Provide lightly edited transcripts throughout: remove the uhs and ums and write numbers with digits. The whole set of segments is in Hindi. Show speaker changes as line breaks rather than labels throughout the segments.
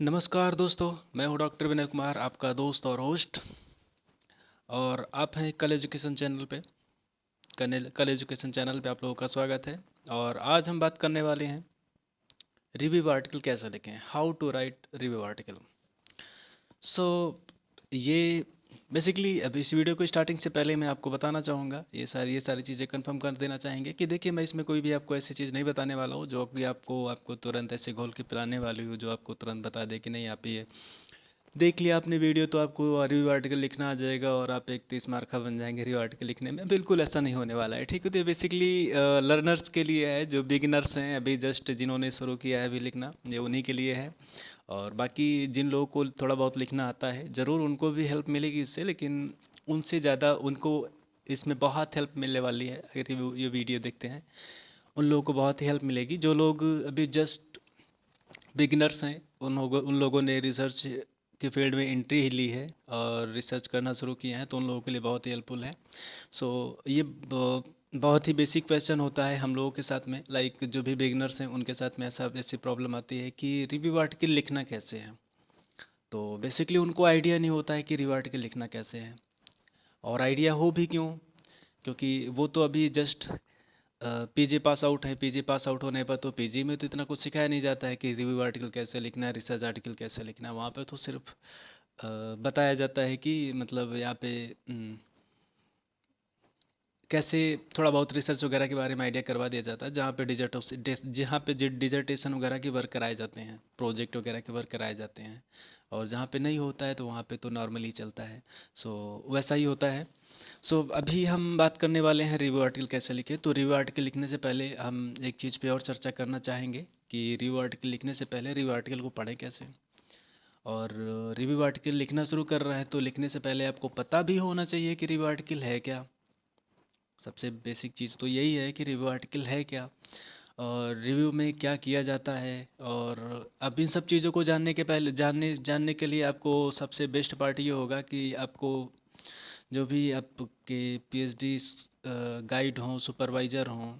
नमस्कार दोस्तों। मैं हूं डॉक्टर विनय कुमार, आपका दोस्त और होस्ट। और आप हैं कल एजुकेशन चैनल पे। कल एजुकेशन चैनल पे आप लोगों का स्वागत है। और आज हम बात करने वाले हैं रिव्यू आर्टिकल कैसे लिखें, how to write review article. So ये बेसिकली अब इस वीडियो को स्टार्टिंग से पहले मैं आपको बताना चाहूँगा, ये सारी चीज़ें कंफर्म कर देना चाहेंगे कि देखिए, मैं इसमें कोई भी आपको ऐसी चीज़ नहीं बताने वाला हूँ जो कि आपको तुरंत ऐसे घोल के पिलाने वाली हो, जो आपको तुरंत बता दे कि नहीं आप ये देख लिया आपने वीडियो तो आपको रिव्यू आर्टिकल लिखना आ जाएगा और आप एक 30 मार्का बन जाएंगे रिव्यू आर्टिकल लिखने में। बिल्कुल ऐसा नहीं होने वाला है, ठीक है। तो ये बेसिकली लर्नर्स के लिए है, जो बिगिनर्स हैं, अभी जस्ट जिन्होंने शुरू किया है अभी लिखना, ये उन्हीं के लिए है। और बाकी जिन लोगों को थोड़ा बहुत लिखना आता है, ज़रूर उनको भी हेल्प मिलेगी इससे, लेकिन उनसे ज़्यादा उनको इसमें बहुत हेल्प मिलने वाली है। अगर ये वीडियो देखते हैं, उन लोगों को बहुत ही हेल्प मिलेगी। जो लोग अभी जस्ट बिगिनर्स हैं, उन लोगों ने रिसर्च के फील्ड में एंट्री ही ली है और रिसर्च करना शुरू किए हैं, तो उन लोगों के लिए बहुत ही हेल्पफुल है। सो ये बहुत ही बेसिक क्वेश्चन होता है हम लोगों के साथ में, लाइक जो भी बिगिनर्स हैं उनके साथ में ऐसी प्रॉब्लम आती है कि रिव्यू आर्टिकल लिखना कैसे है। तो बेसिकली उनको आइडिया नहीं होता है कि रिव्यू आर्टिकल लिखना कैसे है। और आइडिया हो भी क्यों, क्योंकि वो तो अभी जस्ट पीजी पास आउट है। पीजी पास आउट होने पर तो पीजी में तो इतना कुछ सिखाया नहीं जाता है कि रिव्यू आर्टिकल कैसे लिखना है, रिसर्च आर्टिकल कैसे लिखना है। वहाँ पे तो सिर्फ बताया जाता है कि मतलब यहाँ पे कैसे थोड़ा बहुत रिसर्च वगैरह के बारे में आइडिया करवा दिया जाता है, जहाँ पे डिजर्टेशन वगैरह के वर्क कराए जाते हैं, प्रोजेक्ट वगैरह के वर्क कराए जाते हैं। और जहाँ पे नहीं होता है तो वहाँ पे तो नॉर्मली चलता है। सो वैसा ही होता है। सो अभी हम बात करने वाले हैं रिव्यू आर्टिकल कैसे लिखें। तो रिव्यू आर्टिकल लिखने से पहले हम एक चीज़ पे और चर्चा करना चाहेंगे कि रिव्यू आर्टिकल लिखने से पहले रिव्यू आर्टिकल को पढ़ें कैसे। और रिव्यू आर्टिकल लिखना शुरू कर रहा है तो लिखने से पहले आपको पता भी होना चाहिए कि रिव्यू आर्टिकल है क्या। सबसे बेसिक चीज़ तो यही है कि रिव्यू आर्टिकल है क्या, और रिव्यू में क्या किया जाता है। और अब इन सब चीज़ों को जानने के लिए आपको सबसे बेस्ट पार्ट ये होगा कि आपको जो भी आपके पीएचडी गाइड हों, सुपरवाइज़र हों,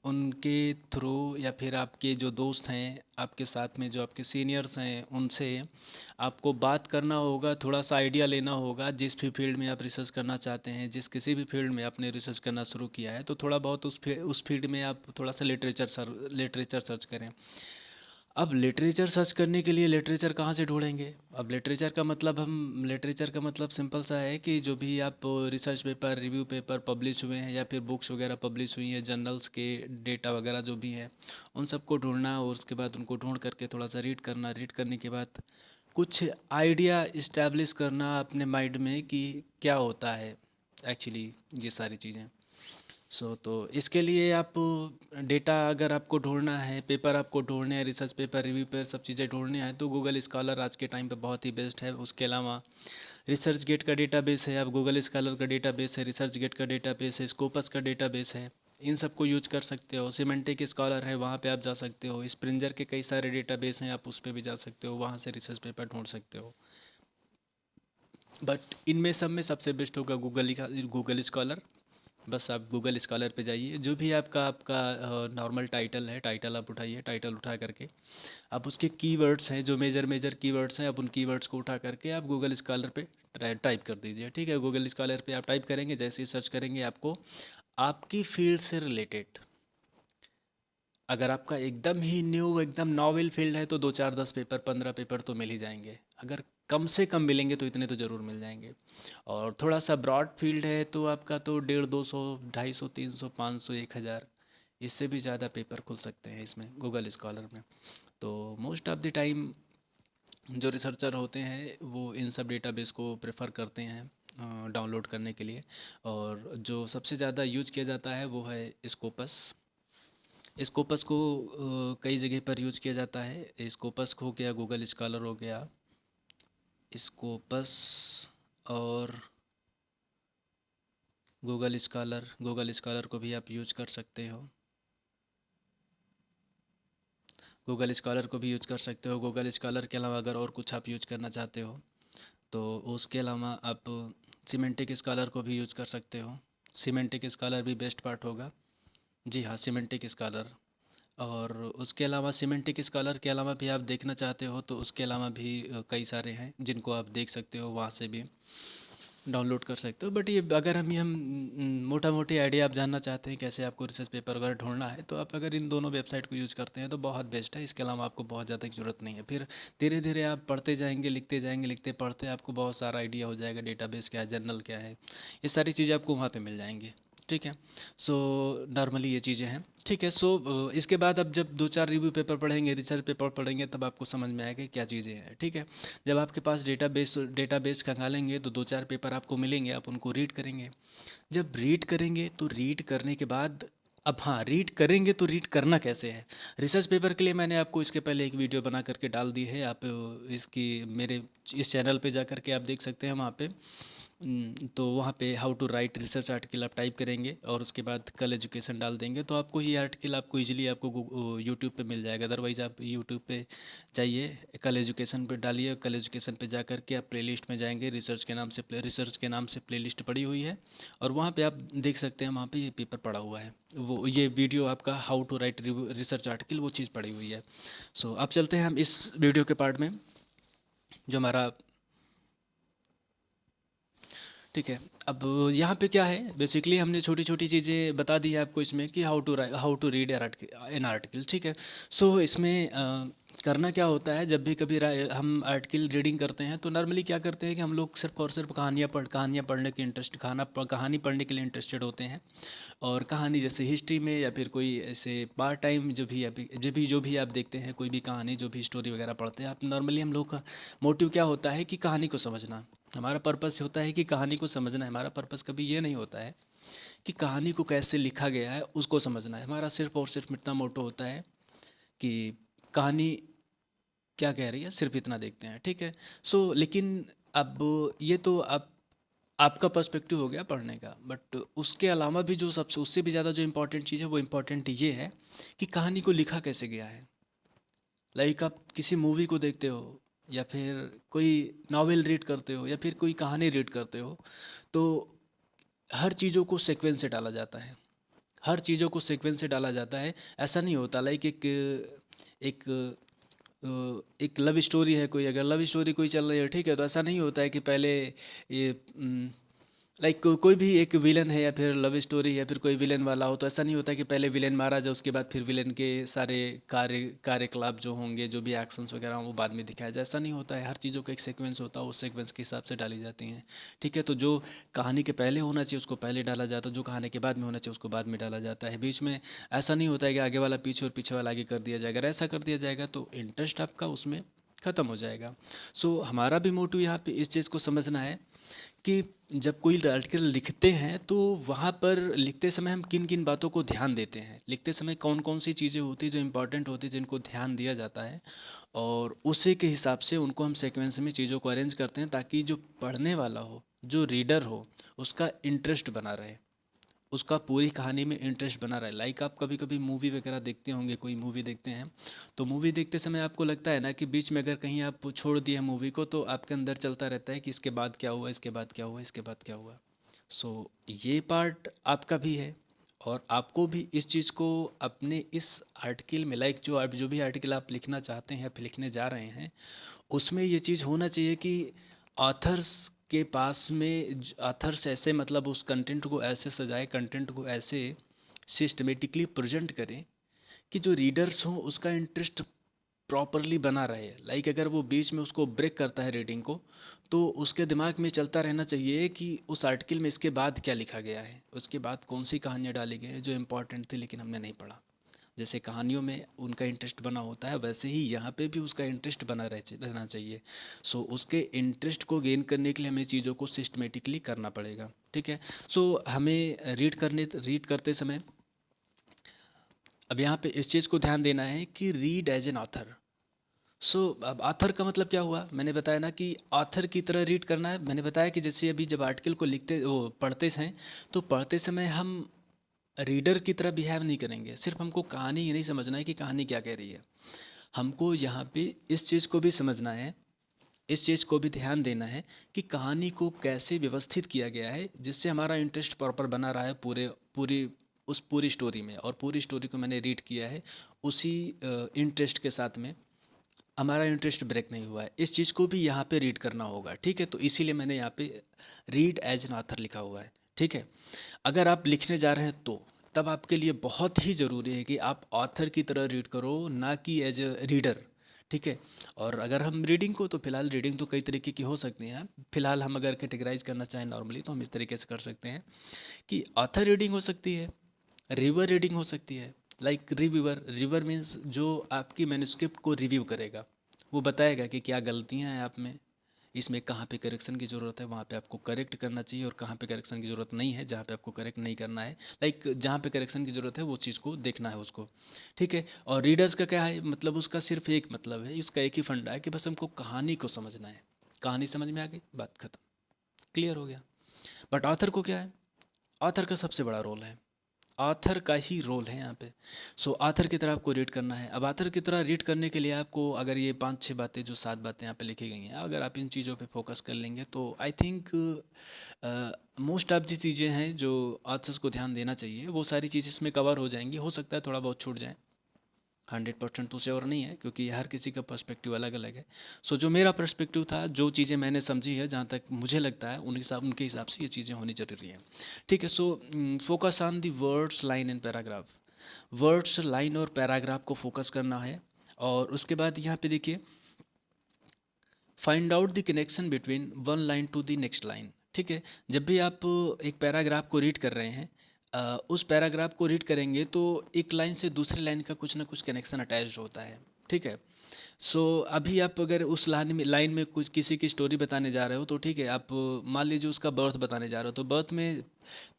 उनके थ्रू, या फिर आपके जो दोस्त हैं आपके साथ में, जो आपके सीनियर्स हैं, उनसे आपको बात करना होगा, थोड़ा सा आइडिया लेना होगा। जिस भी फील्ड में आप रिसर्च करना चाहते हैं, जिस किसी भी फील्ड में आपने रिसर्च करना शुरू किया है, तो थोड़ा बहुत उस फील्ड में आप थोड़ा सा लिटरेचर सर्च करें। अब लिटरेचर सर्च करने के लिए लिटरेचर कहाँ से ढूंढेंगे। अब लिटरेचर का मतलब सिंपल सा है कि जो भी आप research paper, review paper publish हुए हैं, या फिर बुक्स वगैरह पब्लिश हुई हैं, जर्नल्स के डेटा वगैरह जो भी हैं, उन सबको ढूंढना, और उसके बाद उनको ढूंढ करके थोड़ा सा रीड करना। रीड करने के बाद कुछ आइडिया इस्टेब्लिश करना अपने माइंड में कि क्या होता है एक्चुअली ये सारी चीज़ें। तो इसके लिए आप डेटा अगर आपको ढूंढना है, पेपर आपको ढूंढने हैं, रिसर्च पेपर, रिव्यू पेपर, सब चीज़ें ढूंढने हैं, तो गूगल स्कॉलर आज के टाइम पे बहुत ही बेस्ट है। उसके अलावा रिसर्च गेट का डेटाबेस है, आप गूगल स्कॉलर का डेटाबेस है, रिसर्च गेट का डेटाबेस है, स्कोपस का डेटाबेस है, इन सबको यूज कर सकते हो। सिमेंटिक स्कॉलर है, वहाँ पे आप जा सकते हो। स्प्रिंजर के कई सारे डेटाबेस हैं, आप उस पर भी जा सकते हो, वहाँ से रिसर्च पेपर ढूंढ सकते हो। बट इनमें सब में सबसे बेस्ट होगा गूगल स्कॉलर। बस आप गूगल स्कॉलर पे जाइए, जो भी आपका आपका नॉर्मल टाइटल है, टाइटल आप उठाइए। टाइटल उठा करके आप उसके कीवर्ड्स हैं, जो मेजर मेजर कीवर्ड्स हैं, आप उन कीवर्ड्स को उठा करके आप गूगल स्कॉलर पे टाइप कर दीजिए। ठीक है, गूगल स्कॉलर पे आप टाइप करेंगे, जैसे ही सर्च करेंगे, आपको आपकी फील्ड से रिलेटेड, अगर आपका एकदम ही न्यू, एकदम नॉवेल फील्ड है, तो 2 4 10 पेपर, 15 पेपर तो मिल ही जाएंगे। अगर कम से कम मिलेंगे तो इतने तो ज़रूर मिल जाएंगे। और थोड़ा सा ब्रॉड फील्ड है तो आपका तो 150, 250, 300, 500, 1000, इससे भी ज़्यादा पेपर खुल सकते हैं इसमें, गूगल स्कॉलर में। तो मोस्ट ऑफ द टाइम जो रिसर्चर होते हैं वो इन सब डेटाबेस को प्रेफर करते हैं डाउनलोड करने के लिए। और जो सबसे ज़्यादा यूज किया जाता है वो है स्कोपस। स्कोपस को कई जगह पर यूज किया जाता है। स्कोपस हो गया, गूगल स्कॉलर हो गया, स्कोपस और गूगल स्कॉलर को भी आप यूज कर सकते हो। गूगल स्कॉलर के अलावा अगर और कुछ आप यूज करना चाहते हो तो उसके अलावा आप सिमेंटिक स्कॉलर को भी यूज कर सकते हो। सिमेंटिक स्कॉलर भी बेस्ट पार्ट होगा। जी हाँ, सिमेंटिक स्कॉलर। और उसके अलावा सिमेंटिक स्कॉलर के अलावा भी आप देखना चाहते हो तो उसके अलावा भी कई सारे हैं जिनको आप देख सकते हो, वहाँ से भी डाउनलोड कर सकते हो। बट ये अगर हम मोटा मोटी आइडिया आप जानना चाहते हैं कैसे आपको रिसर्च पेपर वगैरह ढूंढना है, तो आप अगर इन दोनों वेबसाइट को यूज़ करते हैं तो बहुत बेस्ट है। इसके अलावा आपको बहुत ज़्यादा की ज़रूरत नहीं है। फिर धीरे धीरे आप पढ़ते जाएंगे, लिखते जाएंगे, लिखते पढ़ते आपको बहुत सारा आइडिया हो जाएगा, डेटाबेस क्या है, जर्नल क्या है, ये सारी चीज़ें आपको वहाँ पे मिल जाएंगी। ठीक है। सो नॉर्मली ये चीज़ें हैं। ठीक है। सो इसके बाद अब जब दो चार रिव्यू पेपर पढ़ेंगे, रिसर्च पेपर पढ़ेंगे, तब आपको समझ में आएगा कि क्या चीज़ें हैं। ठीक है। जब आपके पास डेटाबेस खंगालेंगे तो दो चार पेपर आपको मिलेंगे, आप उनको रीड करेंगे। जब रीड करेंगे तो रीड करने के बाद, अब हाँ, रीड करेंगे तो रीड करना कैसे है। रिसर्च पेपर के लिए मैंने आपको इसके पहले एक वीडियो बना करके डाल दी है। आप इसकी मेरे इस चैनल पे जा करके आप देख सकते हैं वहाँ पे। तो वहाँ पे how to write research article आप टाइप करेंगे और उसके बाद कल एजुकेशन डाल देंगे तो आपको ये आर्टिकल आपको इजीली आपको यूट्यूब पे मिल जाएगा। अदरवाइज़ आप यूट्यूब पे चाहिए, कल एजुकेशन पे डालिए, कल एजुकेशन पे जा करके आप प्लेलिस्ट में जाएंगे, रिसर्च के नाम से प्लेलिस्ट पड़ी हुई है और वहाँ पे आप देख सकते हैं, वहाँ पे ये पेपर पड़ा हुआ है, वो ये वीडियो आपका how to write research article वो चीज़ पड़ी हुई है। सो अब चलते हैं हम इस वीडियो के पार्ट में जो हमारा। ठीक है। अब यहाँ पे क्या है, बेसिकली हमने छोटी छोटी चीज़ें बता दी है आपको इसमें कि how to read an article. ठीक है। सो इसमें करना क्या होता है, जब भी कभी हम आर्टिकल रीडिंग करते हैं तो नॉर्मली क्या करते हैं कि हम लोग सिर्फ और सिर्फ कहानियाँ पढ़ने के इंटरेस्ट कहानी पढ़ने के लिए इंटरेस्टेड होते हैं। और कहानी जैसे हिस्ट्री में या फिर कोई ऐसे पार्ट टाइम जो भी आप देखते हैं, कोई भी कहानी जो भी स्टोरी वगैरह पढ़ते हैं आप, नॉर्मली हम लोग का मोटिव क्या होता है कि कहानी को समझना। हमारा पर्पस होता है कि कहानी को समझना है। हमारा पर्पस कभी ये नहीं होता है कि कहानी को कैसे लिखा गया है उसको समझना है। हमारा सिर्फ और सिर्फ इतना मोटो होता है कि कहानी क्या कह रही है, सिर्फ इतना देखते हैं। ठीक है। सो लेकिन अब ये तो अब आपका पर्सपेक्टिव हो गया पढ़ने का, बट उसके अलावा भी जो सबसे उससे भी ज़्यादा जो इम्पोर्टेंट चीज़ है वो इम्पोर्टेंट ये है कि कहानी को लिखा कैसे गया है। लाइक आप किसी मूवी को देखते हो या फिर कोई नॉवेल रीड करते हो या फिर कोई कहानी रीड करते हो, तो हर चीज़ों को सीक्वेंस से डाला जाता है। हर चीज़ों को सीक्वेंस से डाला जाता है। ऐसा नहीं होता लाइक एक एक लव स्टोरी है, कोई अगर लव स्टोरी कोई चल रही है, ठीक है, तो ऐसा नहीं होता है कि पहले ये लाइक कोई भी एक विलन है या फिर लव स्टोरी या फिर कोई विलन वाला हो, तो ऐसा नहीं होता कि पहले विलन मारा जाए उसके बाद फिर विलन के सारे कार्यकलाप जो होंगे, जो भी एक्शंस वगैरह हों, वो बाद में दिखाया जाए। ऐसा नहीं होता है। हर चीज़ों का एक सीक्वेंस होता है, उस सीक्वेंस के हिसाब से डाली जाती हैं। ठीक है। तो जो कहानी के पहले होना चाहिए उसको पहले डाला जाता है, जो कहानी के बाद में होना चाहिए उसको बाद में डाला जाता है। बीच में ऐसा नहीं होता है कि आगे वाला पीछे और पीछे वाला आगे कर दिया जाएगा। अगर ऐसा कर दिया जाएगा तो इंटरेस्ट आपका उसमें ख़त्म हो जाएगा। सो हमारा भी मोटिव यहाँ पे इस चीज़ को समझना है कि जब कोई आर्टिकल लिखते हैं तो वहाँ पर लिखते समय हम किन किन बातों को ध्यान देते हैं, लिखते समय कौन कौन सी चीज़ें होती हैं जो इम्पोर्टेंट होती हैं, जिनको ध्यान दिया जाता है, और उसी के हिसाब से उनको हम सीक्वेंस में चीज़ों को अरेंज करते हैं ताकि जो पढ़ने वाला हो, जो रीडर हो, उसका इंटरेस्ट बना रहे, उसका पूरी कहानी में इंटरेस्ट बना रहे। लाइक आप कभी कभी मूवी वगैरह देखते होंगे, कोई मूवी देखते हैं तो मूवी देखते समय आपको लगता है ना कि बीच में अगर कहीं आप छोड़ दिए मूवी को तो आपके अंदर चलता रहता है कि इसके बाद क्या हुआ, इसके बाद क्या हुआ, इसके बाद क्या हुआ। सो ये पार्ट आपका भी है और आपको भी इस चीज़ को अपने इस आर्टिकल में, लाइक जो भी आर्टिकल आप लिखना चाहते हैं, आप लिखने जा रहे हैं, उसमें ये चीज़ होना चाहिए कि ऑथर्स के पास में ऑथर्स ऐसे मतलब उस कंटेंट को ऐसे सजाए, कंटेंट को ऐसे सिस्टमेटिकली प्रेजेंट करें कि जो रीडर्स हों उसका इंटरेस्ट प्रॉपरली बना रहे। लाइक अगर वो बीच में उसको ब्रेक करता है रीडिंग को, तो उसके दिमाग में चलता रहना चाहिए कि उस आर्टिकल में इसके बाद क्या लिखा गया है, उसके बाद कौन सी कहानियाँ डाली गई हैं जो इम्पोर्टेंट थी लेकिन हमने नहीं पढ़ा। जैसे कहानियों में उनका इंटरेस्ट बना होता है, वैसे ही यहाँ पे भी उसका इंटरेस्ट बना रहना चाहिए। सो उसके इंटरेस्ट को गेन करने के लिए हमें चीज़ों को सिस्टमेटिकली करना पड़ेगा। ठीक है। सो हमें रीड करते समय अब यहाँ पे इस चीज़ को ध्यान देना है कि रीड एज एन ऑथर। सो अब ऑथर का मतलब क्या हुआ, मैंने बताया ना कि ऑथर की तरह रीड करना है। मैंने बताया कि जैसे अभी जब आर्टिकल को लिखते वो पढ़ते हैं तो पढ़ते समय हम रीडर की तरह बिहेव नहीं करेंगे। सिर्फ हमको कहानी ही नहीं समझना है कि कहानी क्या कह रही है, हमको यहाँ पे इस चीज़ को भी समझना है, इस चीज़ को भी ध्यान देना है कि कहानी को कैसे व्यवस्थित किया गया है जिससे हमारा इंटरेस्ट प्रॉपर बना रहा है पूरी पूरी स्टोरी में, और पूरी स्टोरी को मैंने रीड किया है उसी इंटरेस्ट के साथ में हमारा इंटरेस्ट ब्रेक नहीं हुआ है, इस चीज़ को भी यहाँ पे रीड करना होगा। ठीक है, तो इसीलिए मैंने यहाँ पे रीड एज एन ऑथर लिखा हुआ है। ठीक है, अगर आप लिखने जा रहे हैं तो तब आपके लिए बहुत ही ज़रूरी है कि आप ऑथर की तरह रीड करो, ना कि एज अ रीडर। ठीक है, और अगर हम रीडिंग को, तो फिलहाल रीडिंग तो कई तरीके की हो सकती हैं। फिलहाल हम अगर कैटेगराइज करना चाहें नॉर्मली, तो हम इस तरीके से कर सकते हैं कि ऑथर रीडिंग हो सकती है, रिव्यूअर रीडिंग हो सकती है। लाइक रिव्यूअर, रिव्यूअर मीन्स जो आपकी मैन्युस्क्रिप्ट को रिव्यू करेगा, वो बताएगा कि क्या गलतियां हैं आप में, इसमें कहाँ पे करेक्शन की ज़रूरत है, वहाँ पे आपको करेक्ट करना चाहिए, और कहाँ पे करेक्शन की ज़रूरत नहीं है, जहाँ पे आपको करेक्ट नहीं करना है। लाइक जहाँ पे करेक्शन की ज़रूरत है वो चीज़ को देखना है उसको। ठीक है, और रीडर्स का क्या है, मतलब उसका सिर्फ एक मतलब है, इसका एक ही फंडा है कि बस हमको कहानी को समझना है। कहानी समझ में आ गई, बात खत्म, क्लियर हो गया। बट ऑथर को क्या है, ऑथर का सबसे बड़ा रोल है, आथर का ही रोल है यहाँ पे। सो आथर की तरह आपको रीड करना है। अब आथर की तरह रीड करने के लिए आपको, अगर ये 5-6 बातें, जो 7 बातें यहाँ पे लिखी गई हैं, अगर आप इन चीज़ों पे फोकस कर लेंगे तो आई थिंक मोस्ट ऑफ जी चीज़ें हैं जो आथर्स को ध्यान देना चाहिए, वो सारी चीज़ें इसमें कवर हो जाएंगी। हो सकता है थोड़ा बहुत छूट जाए, 100% तो श्योर नहीं है, क्योंकि हर किसी का पर्सपेक्टिव अलग अलग है। सो जो मेरा पर्सपेक्टिव था, जो चीज़ें मैंने समझी है, जहाँ तक मुझे लगता है उनके हिसाब से ये चीज़ें होनी जरूरी हैं। ठीक है, so focus on the words, line and paragraph. Words, line और पैराग्राफ को फोकस करना है। और उसके बाद यहाँ पे देखिए, find out the connection between one line to the next line. ठीक है, जब भी आप एक पैराग्राफ को रीड कर रहे हैं, उस पैराग्राफ को रीड करेंगे तो एक लाइन से दूसरी लाइन का कुछ ना कुछ कनेक्शन अटैच्ड होता है। ठीक है, सो अभी आप अगर उस लाइन में कुछ किसी की स्टोरी बताने जा रहे हो, तो ठीक है, आप मान लीजिए उसका बर्थ बताने जा रहे हो, तो बर्थ में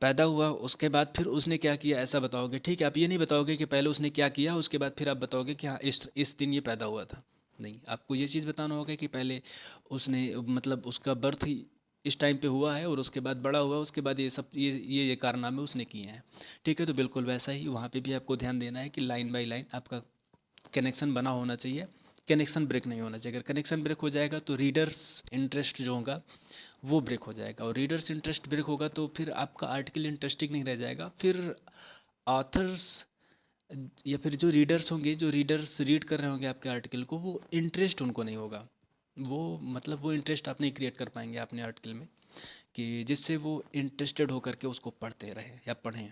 पैदा हुआ, उसके बाद फिर उसने क्या किया ऐसा बताओगे। ठीक है, आप ये नहीं बताओगे कि पहले उसने क्या किया, उसके बाद फिर आप बताओगे कि हाँ इस दिन ये पैदा हुआ था। नहीं, आपको ये चीज़ बताना होगा कि पहले उसने, मतलब उसका बर्थ ही इस टाइम पे हुआ है, और उसके बाद बड़ा हुआ, उसके बाद ये सब ये कारनामे उसने किए हैं। ठीक है, तो बिल्कुल वैसा ही वहाँ पे भी आपको ध्यान देना है कि लाइन बाय लाइन आपका कनेक्शन बना होना चाहिए, कनेक्शन ब्रेक नहीं होना चाहिए। अगर कनेक्शन ब्रेक हो जाएगा तो रीडर्स इंटरेस्ट जो होगा वो ब्रेक हो जाएगा, और रीडर्स इंटरेस्ट ब्रेक होगा तो फिर आपका आर्टिकल इंटरेस्टिंग नहीं रह जाएगा। फिर ऑथर्स या फिर जो रीडर्स होंगे, जो रीडर्स रीड कर रहे होंगे आपके आर्टिकल को, वो इंटरेस्ट उनको नहीं होगा। वो मतलब वो इंटरेस्ट आप नहीं क्रिएट कर पाएंगे अपने आर्टिकल में, कि जिससे वो इंटरेस्टेड होकर के उसको पढ़ते रहे या पढ़ें।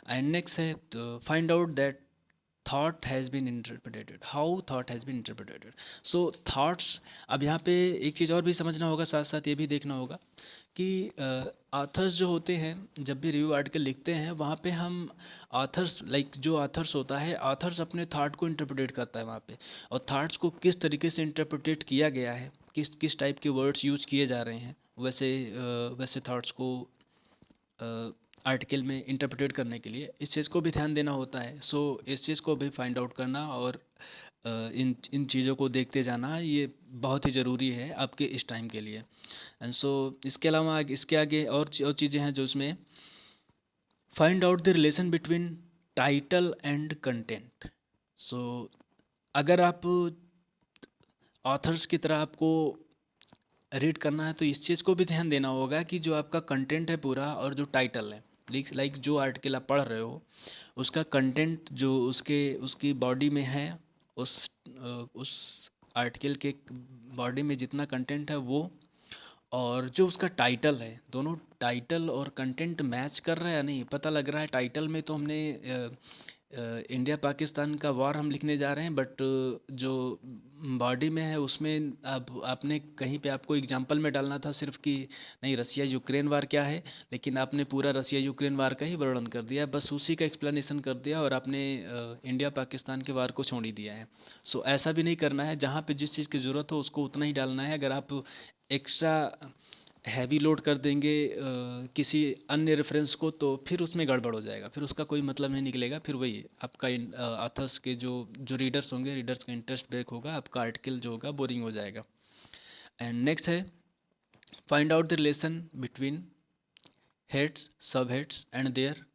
एंड नेक्स्ट है, find out that thought has been interpreted, how thought has been interpreted. So thoughts, अब यहाँ पे एक चीज़ और भी समझना होगा, साथ साथ ये भी देखना होगा कि ऑथर्स जो होते हैं, जब भी रिव्यू आर्टिकल लिखते हैं, वहाँ पे हम ऑथर्स, लाइक जो ऑथर्स होता है, ऑथर्स अपने थॉट को इंटरप्रिटेट करता है वहाँ पे, और थॉट्स को किस तरीके से इंटरप्रिटेट किया गया है, किस किस टाइप के वर्ड्स यूज किए जा रहे हैं, वैसे थॉट्स को आर्टिकल में इंटरप्रेट करने के लिए इस चीज़ को भी ध्यान देना होता है। सो इस चीज़ को भी फाइंड आउट करना, और इन इन चीज़ों को देखते जाना, ये बहुत ही ज़रूरी है आपके इस टाइम के लिए। एंड सो इसके अलावा इसके आगे और चीज़ें हैं जो इसमें, find out the relation between title and content. So अगर आप ऑथर्स की तरह आपको रीड करना है, तो इस चीज़ को भी ध्यान देना होगा कि जो आपका कंटेंट है पूरा, और जो टाइटल है, लाइक जो आर्टिकल आप पढ़ रहे हो, उसका कंटेंट जो उसके उसकी बॉडी में है, उस आर्टिकल के बॉडी में जितना कंटेंट है वो, और जो उसका टाइटल है, दोनों टाइटल और कंटेंट मैच कर रहा है या नहीं। पता लग रहा है टाइटल में तो हमने इंडिया पाकिस्तान का वार हम लिखने जा रहे हैं, बट जो बॉडी में है उसमें अब आपने कहीं पे आपको एग्जांपल में डालना था सिर्फ कि नहीं रसिया यूक्रेन वार क्या है, लेकिन आपने पूरा रसिया यूक्रेन वार का ही वर्णन कर दिया, बस उसी का एक्सप्लेनेशन कर दिया, और आपने इंडिया पाकिस्तान के वार को छोड़ ही दिया है। सो ऐसा भी नहीं करना है, जहाँ पे जिस चीज़ की ज़रूरत हो उसको उतना ही डालना है। अगर आप एक्स्ट्रा हैवी लोड कर देंगे किसी अन्य रेफरेंस को, तो फिर उसमें गड़बड़ हो जाएगा, फिर उसका कोई मतलब नहीं निकलेगा, फिर वही आपका ऑथर्स के जो जो रीडर्स होंगे, रीडर्स का इंटरेस्ट ब्रेक होगा, आपका आर्टिकल जो होगा बोरिंग हो जाएगा। एंड नेक्स्ट है, find out the relation between heads, sub heads and their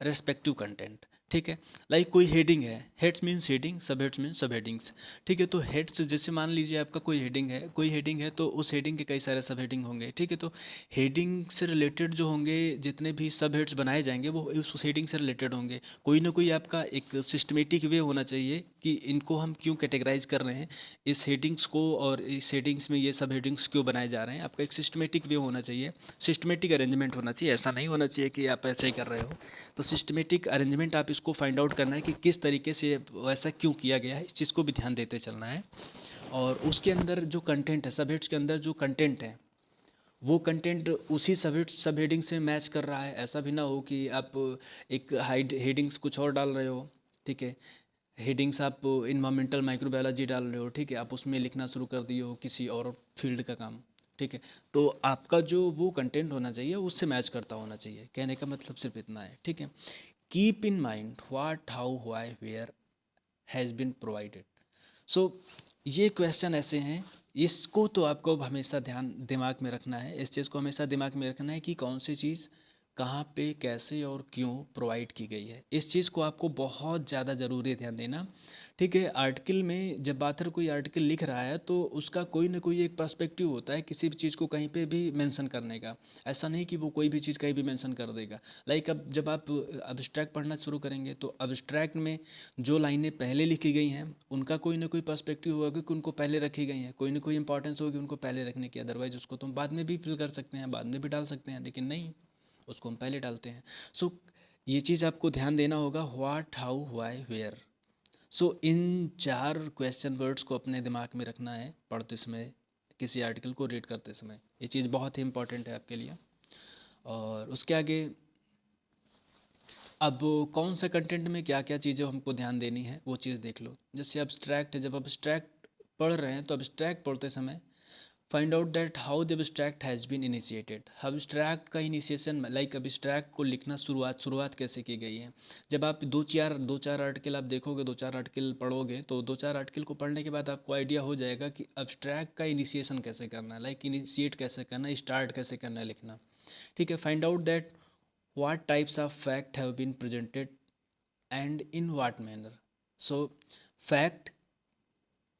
respective content. ठीक है। लाइक कोई हेडिंग है, heads means heading, sub heads means sub headings. ठीक है, तो हेड्स जैसे मान लीजिए आपका कोई हेडिंग है, तो उस हेडिंग के कई सारे सब हेडिंग होंगे। ठीक है, तो हेडिंग से रिलेटेड जो होंगे जितने भी सब हेड्स बनाए जाएंगे वो उस हेडिंग से रिलेटेड होंगे। कोई ना कोई आपका एक सिस्टमेटिक वे होना चाहिए कि इनको हम क्यों कैटेगराइज कर रहे हैं, इस हेडिंग्स को, और इस हेडिंग्स में ये सब हेडिंग्स क्यों बनाए जा रहे हैं। आपका एक सिस्टमेटिक वे होना चाहिए, सिस्टमेटिक अरेंजमेंट होना चाहिए। ऐसा नहीं होना चाहिए कि आप ऐसे ही कर रहे हो। तो सिस्टमेटिक अरेंजमेंट आप इसको फाइंड आउट करना है कि किस तरीके से वैसा क्यों किया गया है, इस चीज़ को भी ध्यान देते चलना है। और उसके अंदर जो कंटेंट है, सब हेड्स के अंदर जो कंटेंट है, वो कंटेंट उसी सब हेडिंग से मैच कर रहा है। ऐसा भी ना हो कि आप एक हाइड हेडिंग्स कुछ और डाल रहे हो। ठीक है, हेडिंग्स आप इन्वामेंटल माइक्रोबायोलॉजी डाल रहे हो, ठीक है, आप उसमें लिखना शुरू कर दिए हो किसी और फील्ड का काम। ठीक है, तो आपका जो वो कंटेंट होना चाहिए उससे मैच करता होना चाहिए। कहने का मतलब सिर्फ इतना है। ठीक है, keep in mind what how why where has been provided. So ये क्वेश्चन ऐसे हैं, इसको तो आपको हमेशा ध्यान दिमाग में रखना है, इस चीज़ को हमेशा दिमाग में रखना है कि कौन सी चीज़ कहाँ पे कैसे और क्यों प्रोवाइड की गई है। इस चीज़ को आपको बहुत ज़्यादा ज़रूरी है ध्यान देना। ठीक है, आर्टिकल में जब ऑथर कोई आर्टिकल लिख रहा है तो उसका कोई ना कोई एक पर्सपेक्टिव होता है किसी भी चीज़ को कहीं पे भी मेंशन करने का। ऐसा नहीं कि वो कोई भी चीज़ कहीं भी मेंशन कर देगा। लाइक अब जब आप अब्स्ट्रैक्ट पढ़ना शुरू करेंगे तो अब्स्ट्रैक्ट में जो लाइनें पहले लिखी गई हैं उनका कोई ना कोई पर्सपेक्टिव होगा कि उनको पहले रखी गई हैं, कोई ना कोई इंपॉर्टेंस होगी उनको पहले रखने की। अदरवाइज उसको तो हम बाद में भी फिल कर सकते हैं, बाद में भी डाल सकते हैं, लेकिन नहीं, उसको हम पहले डालते हैं। सो ये चीज़ आपको ध्यान देना होगा, व्हाट हाउ व्हाई वेयर। सो इन चार क्वेश्चन वर्ड्स को अपने दिमाग में रखना है पढ़ते समय, किसी आर्टिकल को रीड करते समय। ये चीज़ बहुत ही इंपॉर्टेंट है आपके लिए। और उसके आगे अब कौन से कंटेंट में क्या क्या चीज़ें हमको ध्यान देनी है वो चीज़ देख लो। जैसे अब्स्ट्रैक्ट है, जब अब्स्ट्रैक्ट पढ़ रहे हैं तो अब्स्ट्रैक्ट पढ़ते समय find out that how the abstract has been initiated. Abstract का इनिशिएशन लाइक अब्स्ट्रैक्ट को लिखना शुरुआत कैसे की गई है। जब आप दो चार आर्टिकल आप देखोगे, दो चार आर्टिकल पढ़ोगे, तो दो चार आर्टिकल को पढ़ने के बाद आपको आइडिया हो जाएगा कि अब्स्ट्रैक्ट का इनिशिएशन कैसे करना है, लाइक इनिशिएट कैसे करना है, स्टार्ट कैसे करना है लिखना। ठीक है, find out that what types of fact have been presented and in what manner. So fact,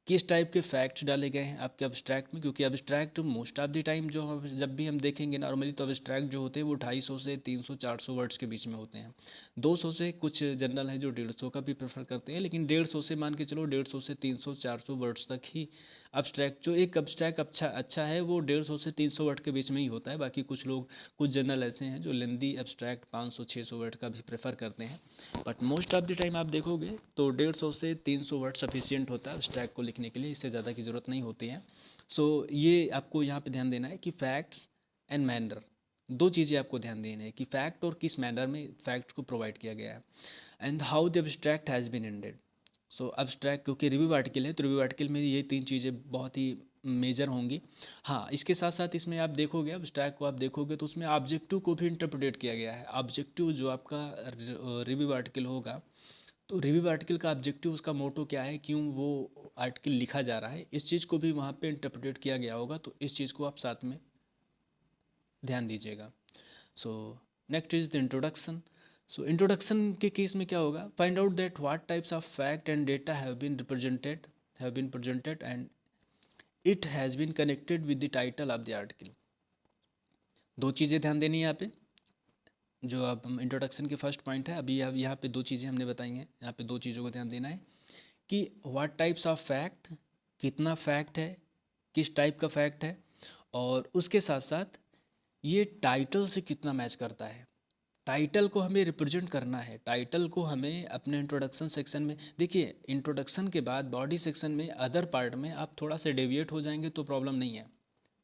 किस टाइप के फैक्ट्स डाले गए हैं आपके अब्स्ट्रैक्ट में, क्योंकि abstract most of the time जो हम जब भी हम देखेंगे नॉर्मली, तो अब्स्ट्रैक्ट जो होते हैं वो 250 से 300 400 वर्ड्स के बीच में होते हैं। 200 से कुछ जनरल हैं जो 150 का भी प्रेफर करते हैं, लेकिन 150 से मान के चलो 150 से 300 400 वर्ड्स तक ही अब्स्ट्रैक्ट, जो एक अब्स्ट्रैक्ट अच्छा है वो 150 से 300 वर्ड के बीच में ही होता है। बाकी कुछ लोग, कुछ जनरल ऐसे हैं जो लेंदी अब्स्ट्रैक्ट 500 600 वर्ड का भी प्रेफर करते हैं। But most of the time आप देखोगे तो 150 से 300 वर्ड सफिशियंट होता है स्टैक को लिखने के लिए, इससे ज़्यादा की ज़रूरत नहीं होती है। सो ये आपको यहाँ पे ध्यान देना है कि फैक्ट्स एंड मैनर, दो चीज़ें आपको ध्यान देनी है कि फैक्ट और किस मैनर में फैक्ट को प्रोवाइड किया गया है, and how the abstract has been ended. So abstract क्योंकि रिव्यू आर्टिकल है तो रिव्यू आर्टिकल में ये तीन चीज़ें बहुत ही मेजर होंगी। हाँ, इसके साथ साथ इसमें आप देखोगे, अब्स्ट्रैक्ट को आप देखोगे तो उसमें ऑब्जेक्टिव को भी इंटरप्रेट किया गया है। ऑब्जेक्टिव जो आपका रिव्यू आर्टिकल होगा, तो रिव्यू आर्टिकल का ऑब्जेक्टिव, उसका मोटो क्या है, क्यों वो आर्टिकल लिखा जा रहा है, इस चीज़ को भी वहाँ पे इंटरप्रेट किया गया होगा। तो इस चीज़ को आप साथ में ध्यान दीजिएगा। So next is the introduction. So introduction के केस में क्या होगा, find out that what types of fact and data have been presented and it has been connected with the title of the article. दो चीज़ें ध्यान देनी है यहाँ पे, जो अब इंट्रोडक्शन के फर्स्ट पॉइंट है। अभी अब यहाँ पे दो चीज़ें हमने बताई हैं, यहाँ पे दो चीज़ों को ध्यान देना है कि व्हाट टाइप्स ऑफ फैक्ट, कितना फैक्ट है, किस टाइप का फैक्ट है, और उसके साथ साथ ये टाइटल से कितना मैच करता है। टाइटल को हमें रिप्रेजेंट करना है, टाइटल को हमें अपने इंट्रोडक्शन सेक्शन में, देखिए इंट्रोडक्शन के बाद बॉडी सेक्शन में अदर पार्ट में आप थोड़ा सा डेविएट हो जाएंगे तो प्रॉब्लम नहीं है।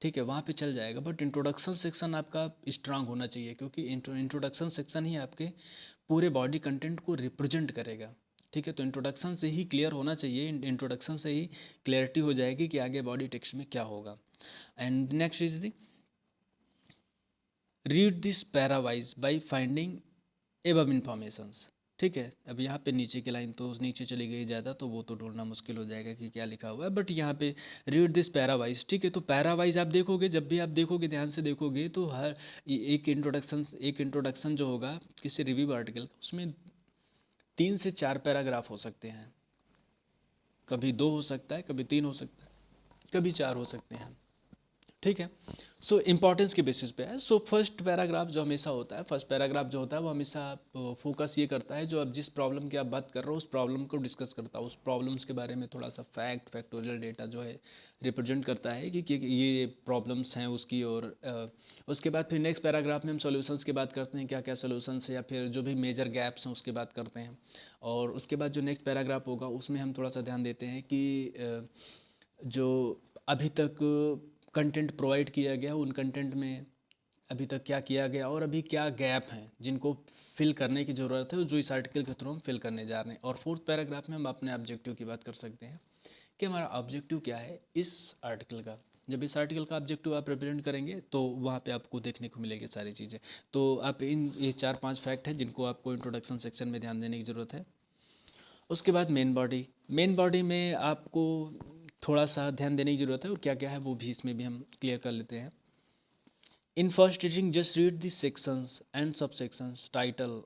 ठीक है, वहाँ पे चल जाएगा, बट इंट्रोडक्शन सेक्शन आपका स्ट्रांग होना चाहिए, क्योंकि इंट्रोडक्शन सेक्शन ही आपके पूरे बॉडी कंटेंट को रिप्रेजेंट करेगा। ठीक है, तो इंट्रोडक्शन से ही क्लियर होना चाहिए, इंट्रोडक्शन से ही क्लियरिटी हो जाएगी कि आगे बॉडी टेक्स्ट में क्या होगा। And next is the read this para-wise by finding above informations. ठीक है, अब यहाँ पे नीचे की लाइन तो नीचे चली गई ज़्यादा, तो वो तो ढूंढना मुश्किल हो जाएगा कि क्या लिखा हुआ है, बट यहाँ पे रीड दिस पैरावाइज। ठीक है, तो पैरावाइज आप देखोगे, जब भी आप देखोगे ध्यान से देखोगे तो एक इंट्रोडक्शन जो होगा किसी रिव्यू आर्टिकल, उसमें 3 से 4 पैराग्राफ हो सकते हैं, कभी 2 हो सकता है, कभी 3 हो सकता है, कभी 4 हो सकते हैं। ठीक है। सो इम्पोर्टेंस के बेसिस पे है। सो फर्स्ट पैराग्राफ जो हमेशा होता है, फर्स्ट पैराग्राफ जो होता है वो हमेशा फोकस ये करता है, जो अब जिस प्रॉब्लम की आप बात कर रहे हो उस प्रॉब्लम को डिस्कस करता है, उस प्रॉब्लम्स के बारे में थोड़ा सा फैक्टोरियल डेटा जो है रिप्रेजेंट करता है कि ये प्रॉब्लम्स हैं उसकी। और उसके बाद फिर नेक्स्ट पैराग्राफ में हम सॉल्यूशंस की बात करते हैं, क्या क्या सॉल्यूशंस है या फिर जो भी मेजर गैप्स हैं उसकी बात करते हैं। और उसके बाद जो नेक्स्ट पैराग्राफ होगा उसमें हम थोड़ा सा ध्यान देते हैं कि जो अभी तक कंटेंट प्रोवाइड किया गया उन कंटेंट में अभी तक क्या किया गया और अभी क्या गैप हैं जिनको फिल करने की ज़रूरत है, जो इस आर्टिकल के थ्रू हम फिल करने जा रहे हैं। और फोर्थ पैराग्राफ में हम अपने ऑब्जेक्टिव की बात कर सकते हैं कि हमारा ऑब्जेक्टिव क्या है इस आर्टिकल का। जब इस आर्टिकल का ऑब्जेक्टिव आप रिप्रेजेंट करेंगे तो वहाँ पे आपको देखने को मिलेगी सारी चीज़ें। तो आप ये 4-5 फैक्ट हैं जिनको आपको इंट्रोडक्शन सेक्शन में ध्यान देने की ज़रूरत है। उसके बाद मेन बॉडी में आपको थोड़ा सा ध्यान देने की ज़रूरत है, और क्या क्या है वो भी इसमें भी हम क्लियर कर लेते हैं। In first reading just read the sections and sub sections title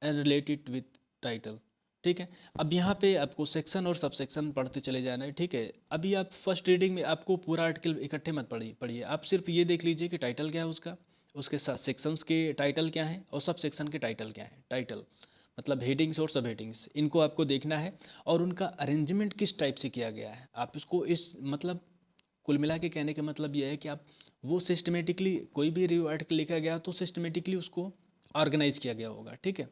and relate it with title. ठीक है। अब यहाँ पे आपको सेक्शन और सब सेक्शन पढ़ते चले जाना है। ठीक है। अभी आप फर्स्ट रीडिंग में आपको पूरा आर्टिकल इकट्ठे मत पढ़िए, आप सिर्फ ये देख लीजिए कि टाइटल क्या है उसका, उसके सेक्शंस के टाइटल क्या हैं और सब सेक्शन के टाइटल क्या हैं। टाइटल मतलब हेडिंग्स और सब हेडिंग्स, इनको आपको देखना है और उनका अरेंजमेंट किस टाइप से किया गया है आप इसको इस मतलब कुल मिला के कहने का मतलब यह है कि आप वो सिस्टमेटिकली कोई भी रिव्यू आर्टिकल लिखा गया तो सिस्टमेटिकली उसको ऑर्गेनाइज किया गया होगा। ठीक है।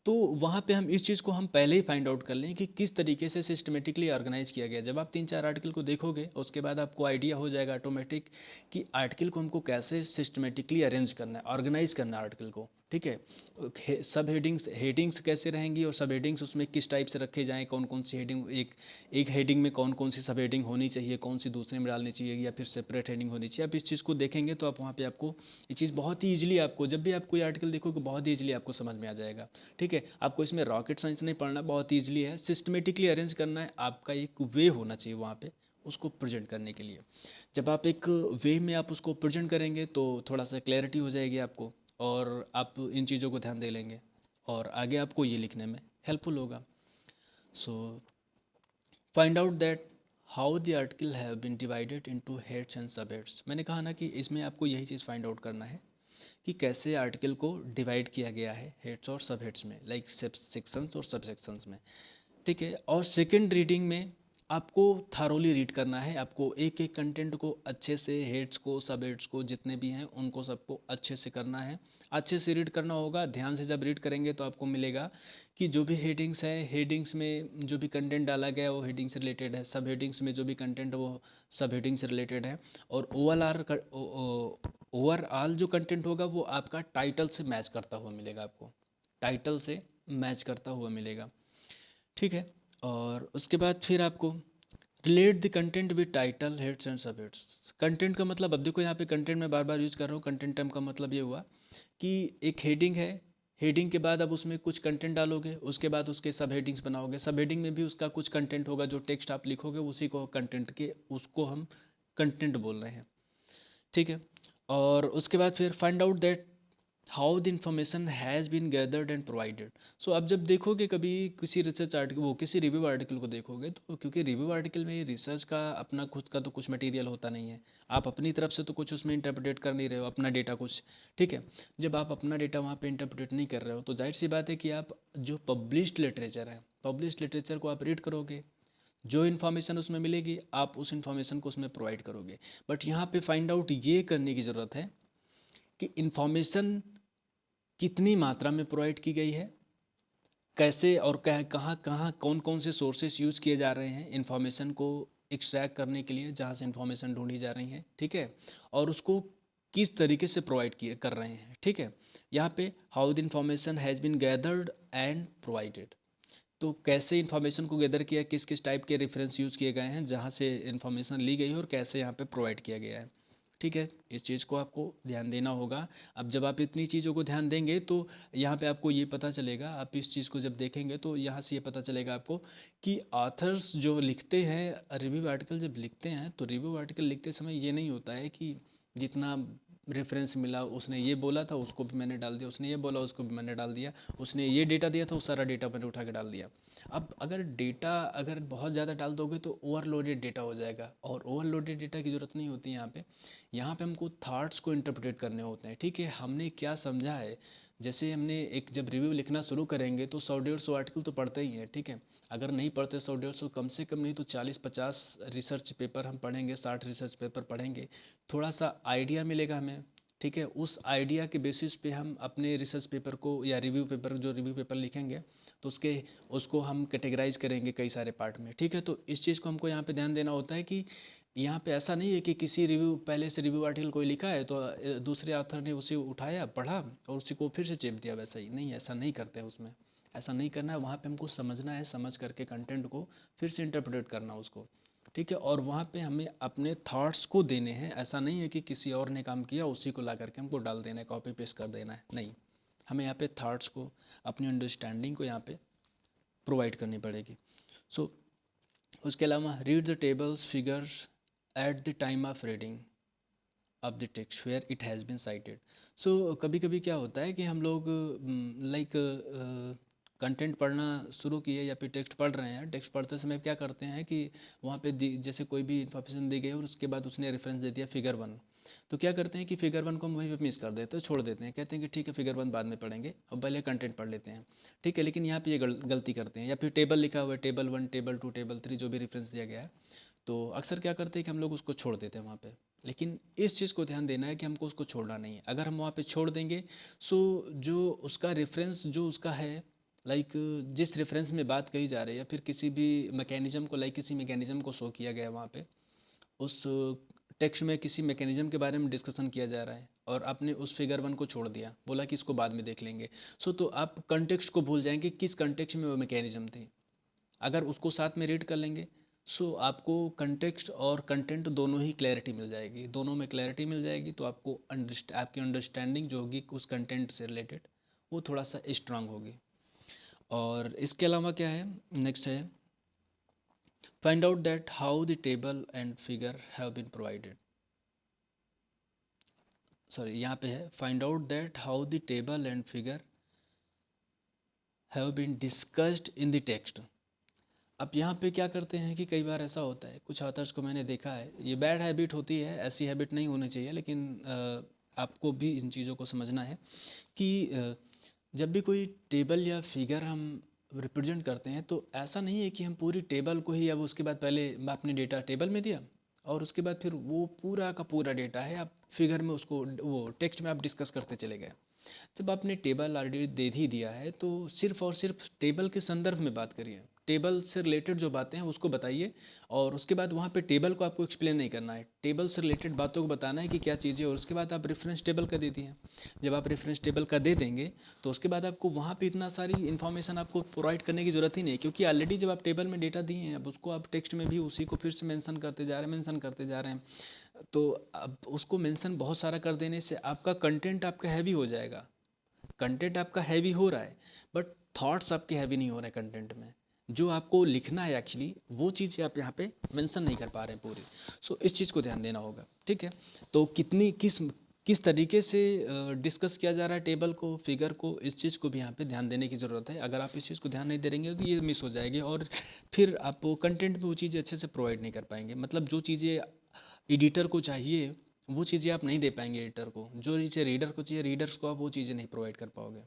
तो वहाँ पे हम इस चीज़ को हम पहले ही फाइंड आउट कर लें कि किस तरीके से सिस्टमेटिकली ऑर्गेनाइज किया गया। जब आप 3-4 आर्टिकल को देखोगे उसके बाद आपको आइडिया हो जाएगा ऑटोमेटिक कि आर्टिकल को हमको कैसे सिस्टमेटिकली अरेंज करना है, ऑर्गेनाइज करना है आर्टिकल को। ठीक है। सब हेडिंग्स कैसे रहेंगी और सब हेडिंग्स उसमें किस टाइप से रखे जाएँ, कौन कौन सी हेडिंग एक हेडिंग में कौन कौन सी सब हेडिंग होनी चाहिए, कौन सी दूसरे में डालनी चाहिए या फिर सेपरेट हेडिंग होनी चाहिए। आप इस चीज़ को देखेंगे तो आप वहाँ पे आपको ये चीज़ बहुत ही ईजिली, आपको जब भी आप कोई आर्टिकल देखोगे बहुत ही ईजिली आपको समझ में आ जाएगा। ठीक है। आपको इसमें रॉकेट साइंस नहीं पढ़ना, बहुत ईजिली है, सिस्टमेटिकली अरेंज करना है, आपका एक वे होना चाहिए वहाँ पे उसको प्रेजेंट करने के लिए। जब आप एक वे में आप उसको प्रेजेंट करेंगे तो थोड़ा सा क्लैरिटी हो जाएगी आपको, और आप इन चीज़ों को ध्यान दे लेंगे और आगे आपको ये लिखने में हेल्पफुल होगा। So find out that how the article have been divided into heads and sub heads. मैंने कहा ना कि इसमें आपको यही चीज़ फाइंड आउट करना है कि कैसे आर्टिकल को डिवाइड किया गया है हेड्स और सब हेड्स में, लाइक सेक्शंस और सब सेक्शंस में। ठीक है। और सेकंड रीडिंग में आपको थारोली रीड करना है, आपको एक एक कंटेंट को अच्छे से, हेड्स को, सब हेड्स को, जितने भी हैं उनको सबको अच्छे से करना है, अच्छे से रीड करना होगा। ध्यान से जब रीड करेंगे तो आपको मिलेगा कि जो भी हेडिंग्स हैं, हेडिंग्स में जो भी कंटेंट डाला गया है वो हेडिंग से रिलेटेड है, सब हेडिंग्स में जो भी कंटेंट है वो सब हेडिंग से रिलेटेड है। और ओवरऑल जो कंटेंट होगा वो आपका टाइटल से मैच करता हुआ मिलेगा, आपको टाइटल से मैच करता हुआ मिलेगा। ठीक है। और उसके बाद फिर आपको relate the content with title heads and sub heads. Content का मतलब, अब देखो यहाँ पे कंटेंट में बार बार यूज कर रहा हूँ, कंटेंट टर्म का मतलब ये हुआ कि एक हेडिंग है, हेडिंग के बाद अब उसमें कुछ कंटेंट डालोगे, उसके बाद उसके सब हेडिंग्स बनाओगे, सब हेडिंग में भी उसका कुछ कंटेंट होगा, जो टेक्स्ट आप लिखोगे उसी को कंटेंट के, उसको हम कंटेंट बोल रहे हैं। ठीक है। और उसके बाद फिर find out that how the information has been gathered and provided. So अब जब देखोगे कभी किसी रिसर्च आर्टिकल, वो किसी रिव्यू आर्टिकल को देखोगे, तो क्योंकि रिव्यू आर्टिकल में रिसर्च का अपना खुद का तो कुछ मटेरियल होता नहीं है, आप अपनी तरफ से तो कुछ उसमें इंटरप्रेट कर नहीं रहे हो अपना डेटा कुछ। ठीक है। जब आप अपना डेटा वहाँ पे इंटरप्रेट नहीं कर रहे हो तो जाहिर सी बात है कि आप जो पब्लिश्ड लिटरेचर है, पब्लिश्ड लिटरेचर को आप रीड करोगे, जो इन्फॉर्मेशन उसमें मिलेगी आप उस इन्फॉर्मेशन को उसमें प्रोवाइड करोगे। बट यहाँ पे फाइंड आउट ये करने की ज़रूरत है कि इन्फॉर्मेशन कितनी मात्रा में प्रोवाइड की गई है, कैसे और कहाँ कहाँ कौन कौन से सोर्सेस यूज़ किए जा रहे हैं इन्फॉर्मेशन को एक्सट्रैक्ट करने के लिए, जहाँ से इन्फॉर्मेशन ढूंढी जा रही है। ठीक है। और उसको किस तरीके से प्रोवाइड किए कर रहे हैं। ठीक है। यहाँ पे how the information has been gathered and provided, तो कैसे इन्फॉर्मेशन को गैदर किया, किस किस टाइप के रेफरेंस यूज़ किए गए हैं जहाँ से इन्फॉर्मेशन ली गई है और कैसे यहाँ पे प्रोवाइड किया गया है। ठीक है। इस चीज़ को आपको ध्यान देना होगा। अब जब आप इतनी चीज़ों को ध्यान देंगे तो यहाँ पे आपको ये पता चलेगा, आप इस चीज़ को जब देखेंगे तो यहाँ से ये पता चलेगा आपको कि ऑथर्स जो लिखते हैं रिव्यू आर्टिकल, जब लिखते हैं तो रिव्यू आर्टिकल लिखते समय ये नहीं होता है कि जितना रेफरेंस मिला, उसने ये बोला था उसको भी मैंने डाल दिया, उसने ये बोला उसको भी मैंने डाल दिया, उसने ये डेटा दिया था उस सारा डेटा मैंने उठा के डाल दिया। अब अगर डेटा अगर बहुत ज़्यादा डाल दोगे तो ओवरलोडेड डेटा हो जाएगा, और ओवरलोडेड डेटा की ज़रूरत नहीं होती यहाँ पे। यहाँ पे हमको थाट्स को इंटरप्रेट करने होते हैं, ठीक है, हमने क्या समझा है। जैसे हमने एक जब रिव्यू लिखना शुरू करेंगे तो 100-150 आर्टिकल तो पढ़ते ही हैं, ठीक है। अगर नहीं पढ़ते 100-150, कम से कम नहीं तो 40-50 रिसर्च पेपर हम पढ़ेंगे, 60 रिसर्च पेपर पढ़ेंगे, थोड़ा सा आइडिया मिलेगा हमें, ठीक है। उस आइडिया के बेसिस पे हम अपने रिसर्च पेपर को या रिव्यू पेपर, जो रिव्यू पेपर लिखेंगे तो उसको हम कैटेगराइज करेंगे कई सारे पार्ट में, ठीक है। तो इस चीज़ को हमको यहाँ पे ध्यान देना होता है कि यहाँ पे ऐसा नहीं है कि किसी रिव्यू पहले से रिव्यू आर्टिकल कोई लिखा है तो दूसरे ऑथर ने उसे उठाया पढ़ा और उसी को फिर से चेप दिया, वैसा ही नहीं, ऐसा नहीं करते हैं उसमें। ऐसा नहीं करना है, वहाँ पे हमको समझना है, समझ करके कंटेंट को फिर से इंटरप्रेट करना उसको, ठीक है। और वहाँ पे हमें अपने थॉट्स को देने हैं, ऐसा नहीं है कि किसी और ने काम किया उसी को ला करके हमको डाल देना है, कॉपी पेस्ट कर देना है, नहीं। हमें यहाँ पे थॉट्स को, अपनी अंडरस्टैंडिंग को यहाँ पे प्रोवाइड करनी पड़ेगी। सो उसके अलावा read the tables figures at the time of reading of the text where it has been cited. So कभी कभी क्या होता है कि हम लोग लाइक कंटेंट पढ़ना शुरू किए या फिर टेक्स्ट पढ़ रहे हैं, टेक्स्ट पढ़ते समय क्या करते हैं कि वहाँ पे जैसे कोई भी इन्फॉर्मेशन दी गई और उसके बाद उसने रेफरेंस दे दिया फिगर 1, तो क्या करते हैं कि फिगर 1 को हम वहीं पे मिस कर देते हैं, छोड़ देते हैं, कहते हैं कि ठीक है फिगर 1 बाद में पढ़ेंगे, अब पहले कंटेंट पढ़ लेते हैं, ठीक है। लेकिन यहाँ पे ये गलती करते हैं, या फिर टेबल लिखा हुआ है टेबल 1 टेबल 2 टेबल 3 जो भी रेफरेंस दिया गया है, तो अक्सर क्या करते हैं कि हम लोग उसको छोड़ देते हैं वहाँ पे। लेकिन इस चीज़ को ध्यान देना है कि हमको उसको छोड़ना नहीं है, अगर हम वहाँ पे छोड़ देंगे सो जो उसका रेफरेंस जो उसका है, लाइक जिस रेफरेंस में बात कही जा रही है या फिर किसी भी मैकेनिज्म को, लाइक किसी मैकेनिज्म को शो किया गया है वहाँ पे, उस टेक्स्ट में किसी मैकेनिज्म के बारे में डिस्कशन किया जा रहा है और आपने उस फिगर 1 को छोड़ दिया, बोला कि इसको बाद में देख लेंगे, सो तो आप कंटेक्स्ट को भूल जाएंगे किस कंटेक्स्ट में वो मैकेनिज्म थी। अगर उसको साथ में रीड कर लेंगे सो आपको कंटेक्स्ट और कंटेंट दोनों ही क्लैरिटी मिल जाएगी, दोनों में क्लैरिटी मिल जाएगी, तो आपको आपकी अंडरस्टैंडिंग जो होगी उस कंटेंट से रिलेटेड वो थोड़ा सा स्ट्रांग होगी। और इसके अलावा क्या है, नेक्स्ट है find out that how the table and figure have been provided, sorry यहाँ पे है find out that how the table and figure have been discussed in the text. अब यहाँ पे क्या करते हैं कि कई बार ऐसा होता है, कुछ ऑथर्स को मैंने देखा है, ये बैड हैबिट होती है, ऐसी हैबिट नहीं होनी चाहिए, लेकिन आपको भी इन चीज़ों को समझना है कि जब भी कोई टेबल या फिगर हम रिप्रेजेंट करते हैं तो ऐसा नहीं है कि हम पूरी टेबल को ही, अब उसके बाद पहले आपने डेटा टेबल में दिया और उसके बाद फिर वो पूरा का पूरा डेटा है आप फिगर में उसको वो टेक्स्ट में आप डिस्कस करते चले गए। जब आपने टेबल ऑलरेडी दे ही दिया है तो सिर्फ और सिर्फ टेबल के संदर्भ में बात करिए, टेबल से रिलेटेड जो बातें हैं उसको बताइए, और उसके बाद वहाँ पे टेबल को आपको एक्सप्लेन नहीं करना है, टेबल से रिलेटेड बातों को बताना है कि क्या चीज़ें, और उसके बाद आप रेफरेंस टेबल का दे दिए। जब आप रेफरेंस टेबल का दे देंगे तो उसके बाद आपको वहाँ पे इतना सारी इन्फॉर्मेशन आपको प्रोवाइड करने की ज़रूरत ही नहीं है, क्योंकि ऑलरेडी जब आप टेबल में डेटा दिए हैं अब उसको आप टेक्स्ट में भी उसी को फिर से मेंशन करते जा रहे हैं, मेंशन करते जा रहे हैं, तो अब उसको मेंशन बहुत सारा कर देने से आपका कंटेंट आपका हैवी हो जाएगा। कंटेंट आपका हैवी हो रहा है बट थॉट्स आपके हैवी नहीं हो रहे कंटेंट में, जो आपको लिखना है एक्चुअली वो चीज़ आप यहाँ पे मेंशन नहीं कर पा रहे हैं पूरी। सो इस चीज़ को ध्यान देना होगा, ठीक है। तो कितनी किस तरीके से डिस्कस किया जा रहा है टेबल को, फिगर को, इस चीज़ को भी यहाँ पे ध्यान देने की ज़रूरत है। अगर आप इस चीज़ को ध्यान नहीं देंगे तो ये मिस हो जाएगी और फिर आप कंटेंट में वो चीज़ें अच्छे से प्रोवाइड नहीं कर पाएंगे, मतलब जो चीज़ें एडिटर को चाहिए वो चीज़ें आप नहीं दे पाएंगे एडिटर को, जो चीज़ें रीडर को चाहिए रीडर्स को आप वो चीज़ें नहीं प्रोवाइड कर पाओगे।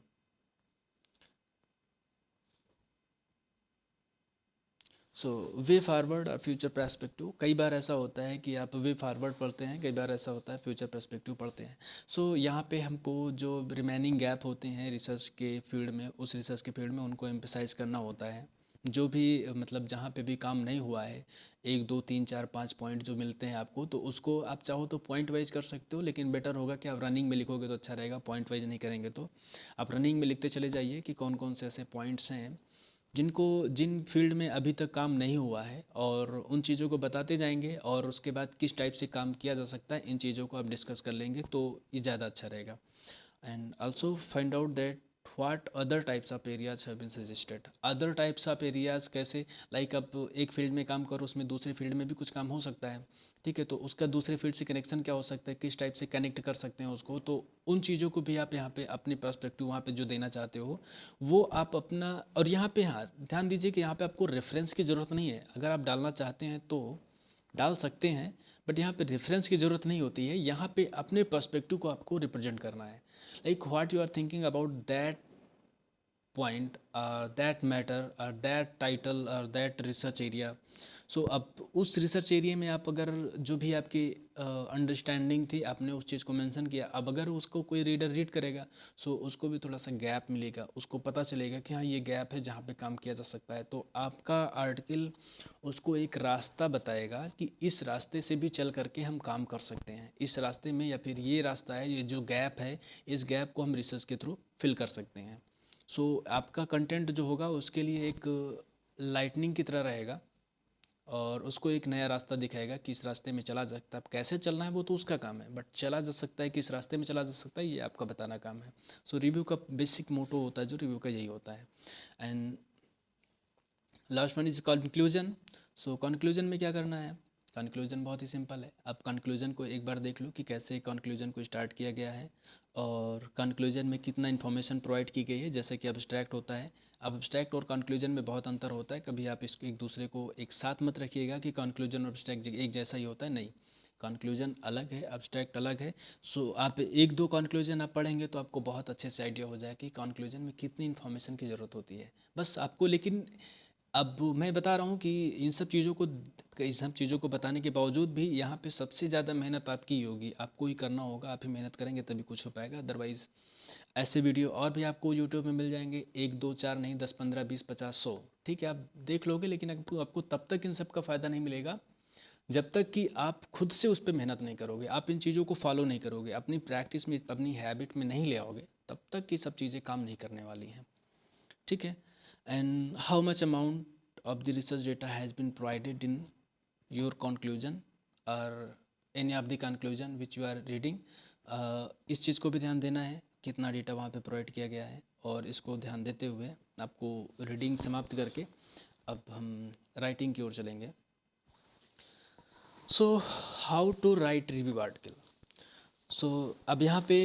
सो वे फारवर्ड और फ्यूचर पर्सपेक्टिव, कई बार ऐसा होता है कि आप वे फारवर्ड पढ़ते हैं, कई बार ऐसा होता है फ्यूचर पर्सपेक्टिव पढ़ते हैं। सो यहाँ पे हमको जो रिमेनिंग गैप होते हैं रिसर्च के फील्ड में, उस रिसर्च के फील्ड में उनको एम्फेसाइज करना होता है। जो भी मतलब जहाँ पे भी काम नहीं हुआ है, 1 2 3 4 5 पॉइंट जो मिलते हैं आपको, तो उसको आप चाहो तो पॉइंट वाइज कर सकते हो, लेकिन बेटर होगा कि आप रनिंग में लिखोगे तो अच्छा रहेगा, पॉइंट वाइज नहीं करेंगे तो। आप रनिंग में लिखते चले जाइए कि कौन कौन से ऐसे पॉइंट्स हैं जिनको, जिन फील्ड में अभी तक काम नहीं हुआ है, और उन चीज़ों को बताते जाएंगे, और उसके बाद किस टाइप से काम किया जा सकता है इन चीज़ों को आप डिस्कस कर लेंगे तो ये ज़्यादा अच्छा रहेगा। And also find out that what other types of areas have been suggested. Other types of areas कैसे, लाइक आप एक फील्ड में काम करो, उसमें दूसरे फील्ड में भी कुछ काम हो सकता है, ठीक है, तो उसका दूसरे फील्ड से कनेक्शन क्या हो सकता है, किस टाइप से कनेक्ट कर सकते हैं उसको, तो उन चीज़ों को भी आप यहाँ पे अपनी पर्सपेक्टिव वहाँ पे जो देना चाहते हो वो आप अपना। और यहाँ पे हाँ ध्यान दीजिए कि यहाँ पे आपको रेफरेंस की ज़रूरत नहीं है, अगर आप डालना चाहते हैं तो डाल सकते हैं, बट यहाँ पे रेफरेंस की ज़रूरत नहीं होती है, यहाँ पे अपने पर्सपेक्टिव को आपको रिप्रेजेंट करना है, like what you are thinking about that point that matter that title or that research area। So अब उस रिसर्च एरिया में आप अगर जो भी आपकी अंडरस्टैंडिंग थी आपने उस चीज़ को मेंशन किया, अब अगर उसको कोई रीडर रीड करेगा सो उसको भी थोड़ा सा गैप मिलेगा, उसको पता चलेगा कि हाँ ये गैप है जहाँ पे काम किया जा सकता है, तो आपका आर्टिकल उसको एक रास्ता बताएगा कि इस रास्ते से भी चल करके हम काम कर सकते हैं, इस रास्ते में या फिर ये रास्ता है, ये जो गैप है इस गैप को हम रिसर्च के थ्रू फिल कर सकते हैं। सो आपका कंटेंट जो होगा उसके लिए एक लाइटनिंग की तरह रहेगा और उसको एक नया रास्ता दिखाएगा कि इस रास्ते में चला जा सकता है। अब कैसे चलना है वो तो उसका काम है, बट चला जा सकता है, किस रास्ते में चला जा सकता है ये आपका बताना काम है। सो रिव्यू का बेसिक मोटो होता है जो रिव्यू का यही होता है। And last one is conclusion. So conclusion में क्या करना है, कंक्लूजन बहुत ही सिंपल है, आप कंक्लूजन को एक बार देख लो कि कैसे कंक्लूजन को स्टार्ट किया गया है और कंक्लूजन में कितना इन्फॉर्मेशन प्रोवाइड की गई है, जैसे कि अब्स्ट्रैक्ट होता है। अब अब्स्ट्रैक्ट और कंक्लूजन में बहुत अंतर होता है, कभी आप इसको एक दूसरे को एक साथ मत रखिएगा कि कंक्लूजन और अब्स्ट्रैक्ट एक जैसा ही होता है, नहीं, कंक्लूजन अलग है, अब्स्ट्रैक्ट अलग है। सो आप एक दो कंक्लूजन आप पढ़ेंगे तो आपको बहुत अच्छे से आइडिया हो जाए कि कंक्लूजन में कितनी इन्फॉर्मेशन की ज़रूरत होती है, बस आपको। लेकिन अब मैं बता रहा हूँ कि इन सब चीज़ों को बताने के बावजूद भी यहाँ पे सबसे ज़्यादा मेहनत आपकी ही होगी, आपको ही करना होगा, आप ही मेहनत करेंगे तभी कुछ हो पाएगा, अदरवाइज़ ऐसे वीडियो और भी आपको यूट्यूब में मिल जाएंगे, एक दो चार नहीं, 10 15 20 50 100, ठीक है, आप देख लोगे, लेकिन आपको तब तक इन सब का फ़ायदा नहीं मिलेगा जब तक कि आप खुद से उस पर मेहनत नहीं करोगे, आप इन चीज़ों को फॉलो नहीं करोगे, अपनी प्रैक्टिस में अपनी हैबिट में नहीं ले आओगे, तब तक ये सब चीज़ें काम नहीं करने वाली हैं, ठीक है। And how much amount of the research data has been provided in your conclusion or any of the conclusion which you are reading। इस चीज़ को भी ध्यान देना है कितना डेटा वहाँ पे प्रोवाइड किया गया है, और इसको ध्यान देते हुए आपको रीडिंग समाप्त करके अब हम राइटिंग की ओर चलेंगे। So how to write review article. So अब यहाँ पे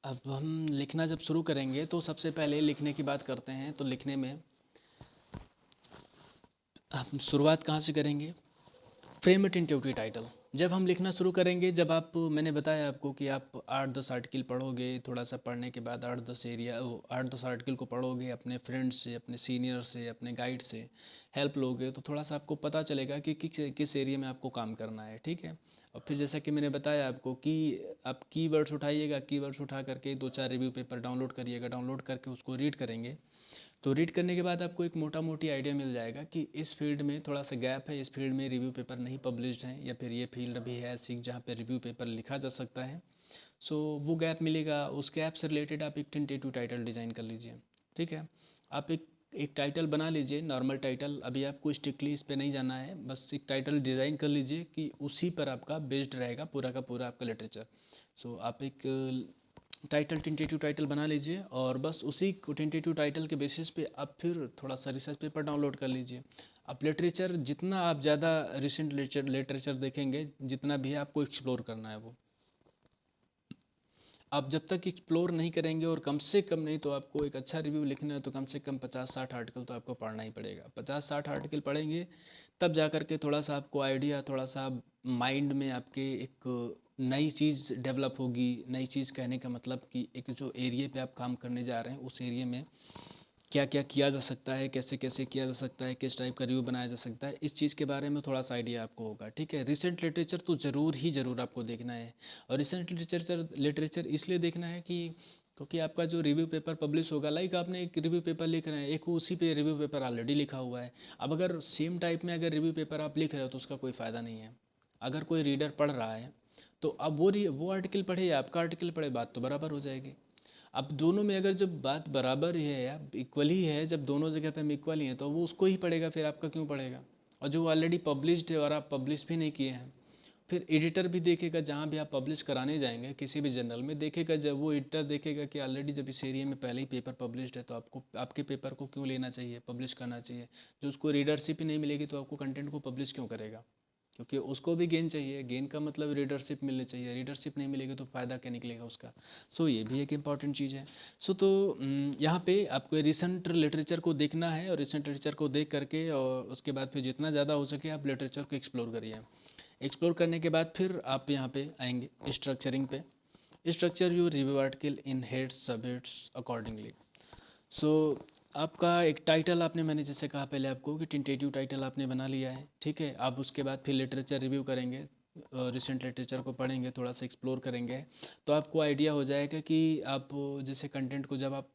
अब हम लिखना जब शुरू करेंगे तो सबसे पहले लिखने की बात करते हैं, तो लिखने में हम शुरुआत कहाँ से करेंगे, फ्रेम इट इंटू टाइटल। जब हम लिखना शुरू करेंगे, जब आप, मैंने बताया आपको कि आप 8-10 आर्टिकल पढ़ोगे, थोड़ा सा पढ़ने के बाद 8-10 आर्टिकल को पढ़ोगे, अपने फ्रेंड से, अपने सीनियर से, अपने गाइड से हेल्प लोगे, तो थोड़ा सा आपको पता चलेगा कि किस एरिया में आपको काम करना है, ठीक है। और फिर जैसा कि मैंने बताया आपको कि आप कीवर्ड्स उठाइएगा, कीवर्ड्स उठा करके 2-4 रिव्यू पेपर डाउनलोड करिएगा, डाउनलोड करके उसको रीड करेंगे, तो रीड करने के बाद आपको एक मोटा मोटी आइडिया मिल जाएगा कि इस फील्ड में थोड़ा सा गैप है, इस फील्ड में रिव्यू पेपर नहीं पब्लिश्ड हैं, या फिर ये फील्ड अभी है ऐसी जहाँ पे रिव्यू पेपर लिखा जा सकता है। सो वो गैप मिलेगा, उस गैप से रिलेटेड आप एक टेंटेटिव टाइटल डिज़ाइन कर लीजिए, ठीक है। आप एक टाइटल बना लीजिए, नॉर्मल टाइटल, अभी आपको स्ट्रिक्टली इस पर नहीं जाना है, बस एक टाइटल डिज़ाइन कर लीजिए कि उसी पर आपका बेस्ड रहेगा पूरा का पूरा आपका लिटरेचर। सो आप एक टाइटल टेंटेटिव टाइटल बना लीजिए, और बस उसी टेंटेटिव टाइटल के बेसिस पे आप फिर थोड़ा सा रिसर्च पेपर डाउनलोड कर लीजिए। आप लिटरेचर जितना आप ज़्यादा रिसेंट लिटरेचर देखेंगे, जितना भी है आपको एक्सप्लोर करना है वो, आप जब तक एक्सप्लोर नहीं करेंगे, और कम से कम नहीं तो आपको एक अच्छा रिव्यू लिखना है तो कम से कम 50-60 आर्टिकल तो आपको पढ़ना ही पड़ेगा। 50-60 आर्टिकल पढ़ेंगे तब जा कर के थोड़ा सा आपको आइडिया, थोड़ा सा माइंड में आपके एक नई चीज़ डेवलप होगी। नई चीज़ कहने का मतलब कि एक जो एरिया पे आप काम करने जा रहे हैं उस एरिया में क्या क्या किया जा सकता है, कैसे कैसे किया जा सकता है, किस टाइप का रिव्यू बनाया जा सकता है, इस चीज़ के बारे में थोड़ा सा आइडिया आपको होगा, ठीक है। रिसेंट लिटरेचर तो ज़रूर आपको देखना है, और रिसेंट लिटरेचर इसलिए देखना है कि क्योंकि आपका जो रिव्यू पेपर पब्लिश होगा, लाइक आपने एक रिव्यू पेपर लिख रहे हैं, एक उसी पे रिव्यू पेपर ऑलरेडी लिखा हुआ है, अब अगर सेम टाइप में अगर रिव्यू पेपर आप लिख रहे हो तो उसका कोई फ़ायदा नहीं है। अगर कोई रीडर पढ़ रहा है तो अब वो आर्टिकल पढ़े या आपका आर्टिकल पढ़े, बात तो बराबर हो जाएगी। अब दोनों में अगर जब बात बराबर ही है या इक्वल ही है, जब दोनों जगह पे हम इक्वल ही हैं, तो वो उसको ही पढ़ेगा, फिर आपका क्यों पढ़ेगा। और जो ऑलरेडी पब्लिश्ड है और आप पब्लिश भी नहीं किए हैं, फिर एडिटर भी देखेगा, जहाँ भी आप पब्लिश कराने जाएंगे किसी भी जर्नल में, देखेगा जब वो एडिटर देखेगा कि ऑलरेडी जब इस एरिया में पहले ही पेपर पब्लिश्ड है तो आपको आपके पेपर को क्यों लेना चाहिए, पब्लिश करना चाहिए। जो उसको रीडरशिप ही नहीं मिलेगी तो आपको कंटेंट को पब्लिश क्यों करेगा, क्योंकि उसको भी गेन चाहिए। गेन का मतलब रीडरशिप मिलनी चाहिए, रीडरशिप नहीं मिलेगी तो फ़ायदा क्या निकलेगा उसका। सो ये भी एक इम्पॉर्टेंट चीज़ है। सो तो यहाँ पे आपको रिसेंट लिटरेचर को देखना है, और रिसेंट लिटरेचर को देख करके और उसके बाद फिर जितना ज़्यादा हो सके आप लिटरेचर को एक्सप्लोर करिए। एक्सप्लोर करने के बाद फिर आप यहाँ पे आएंगे स्ट्रक्चरिंग पे। Structure your review article in heads sub heads accordingly. सो आपका एक टाइटल आपने, मैंने जैसे कहा पहले आपको कि टेंटेटिव टाइटल आपने बना लिया है, ठीक है। आप उसके बाद फिर लिटरेचर रिव्यू करेंगे, रिसेंट लिटरेचर को पढ़ेंगे, थोड़ा सा एक्सप्लोर करेंगे, तो आपको आइडिया हो जाएगा कि आप जैसे कंटेंट को जब आप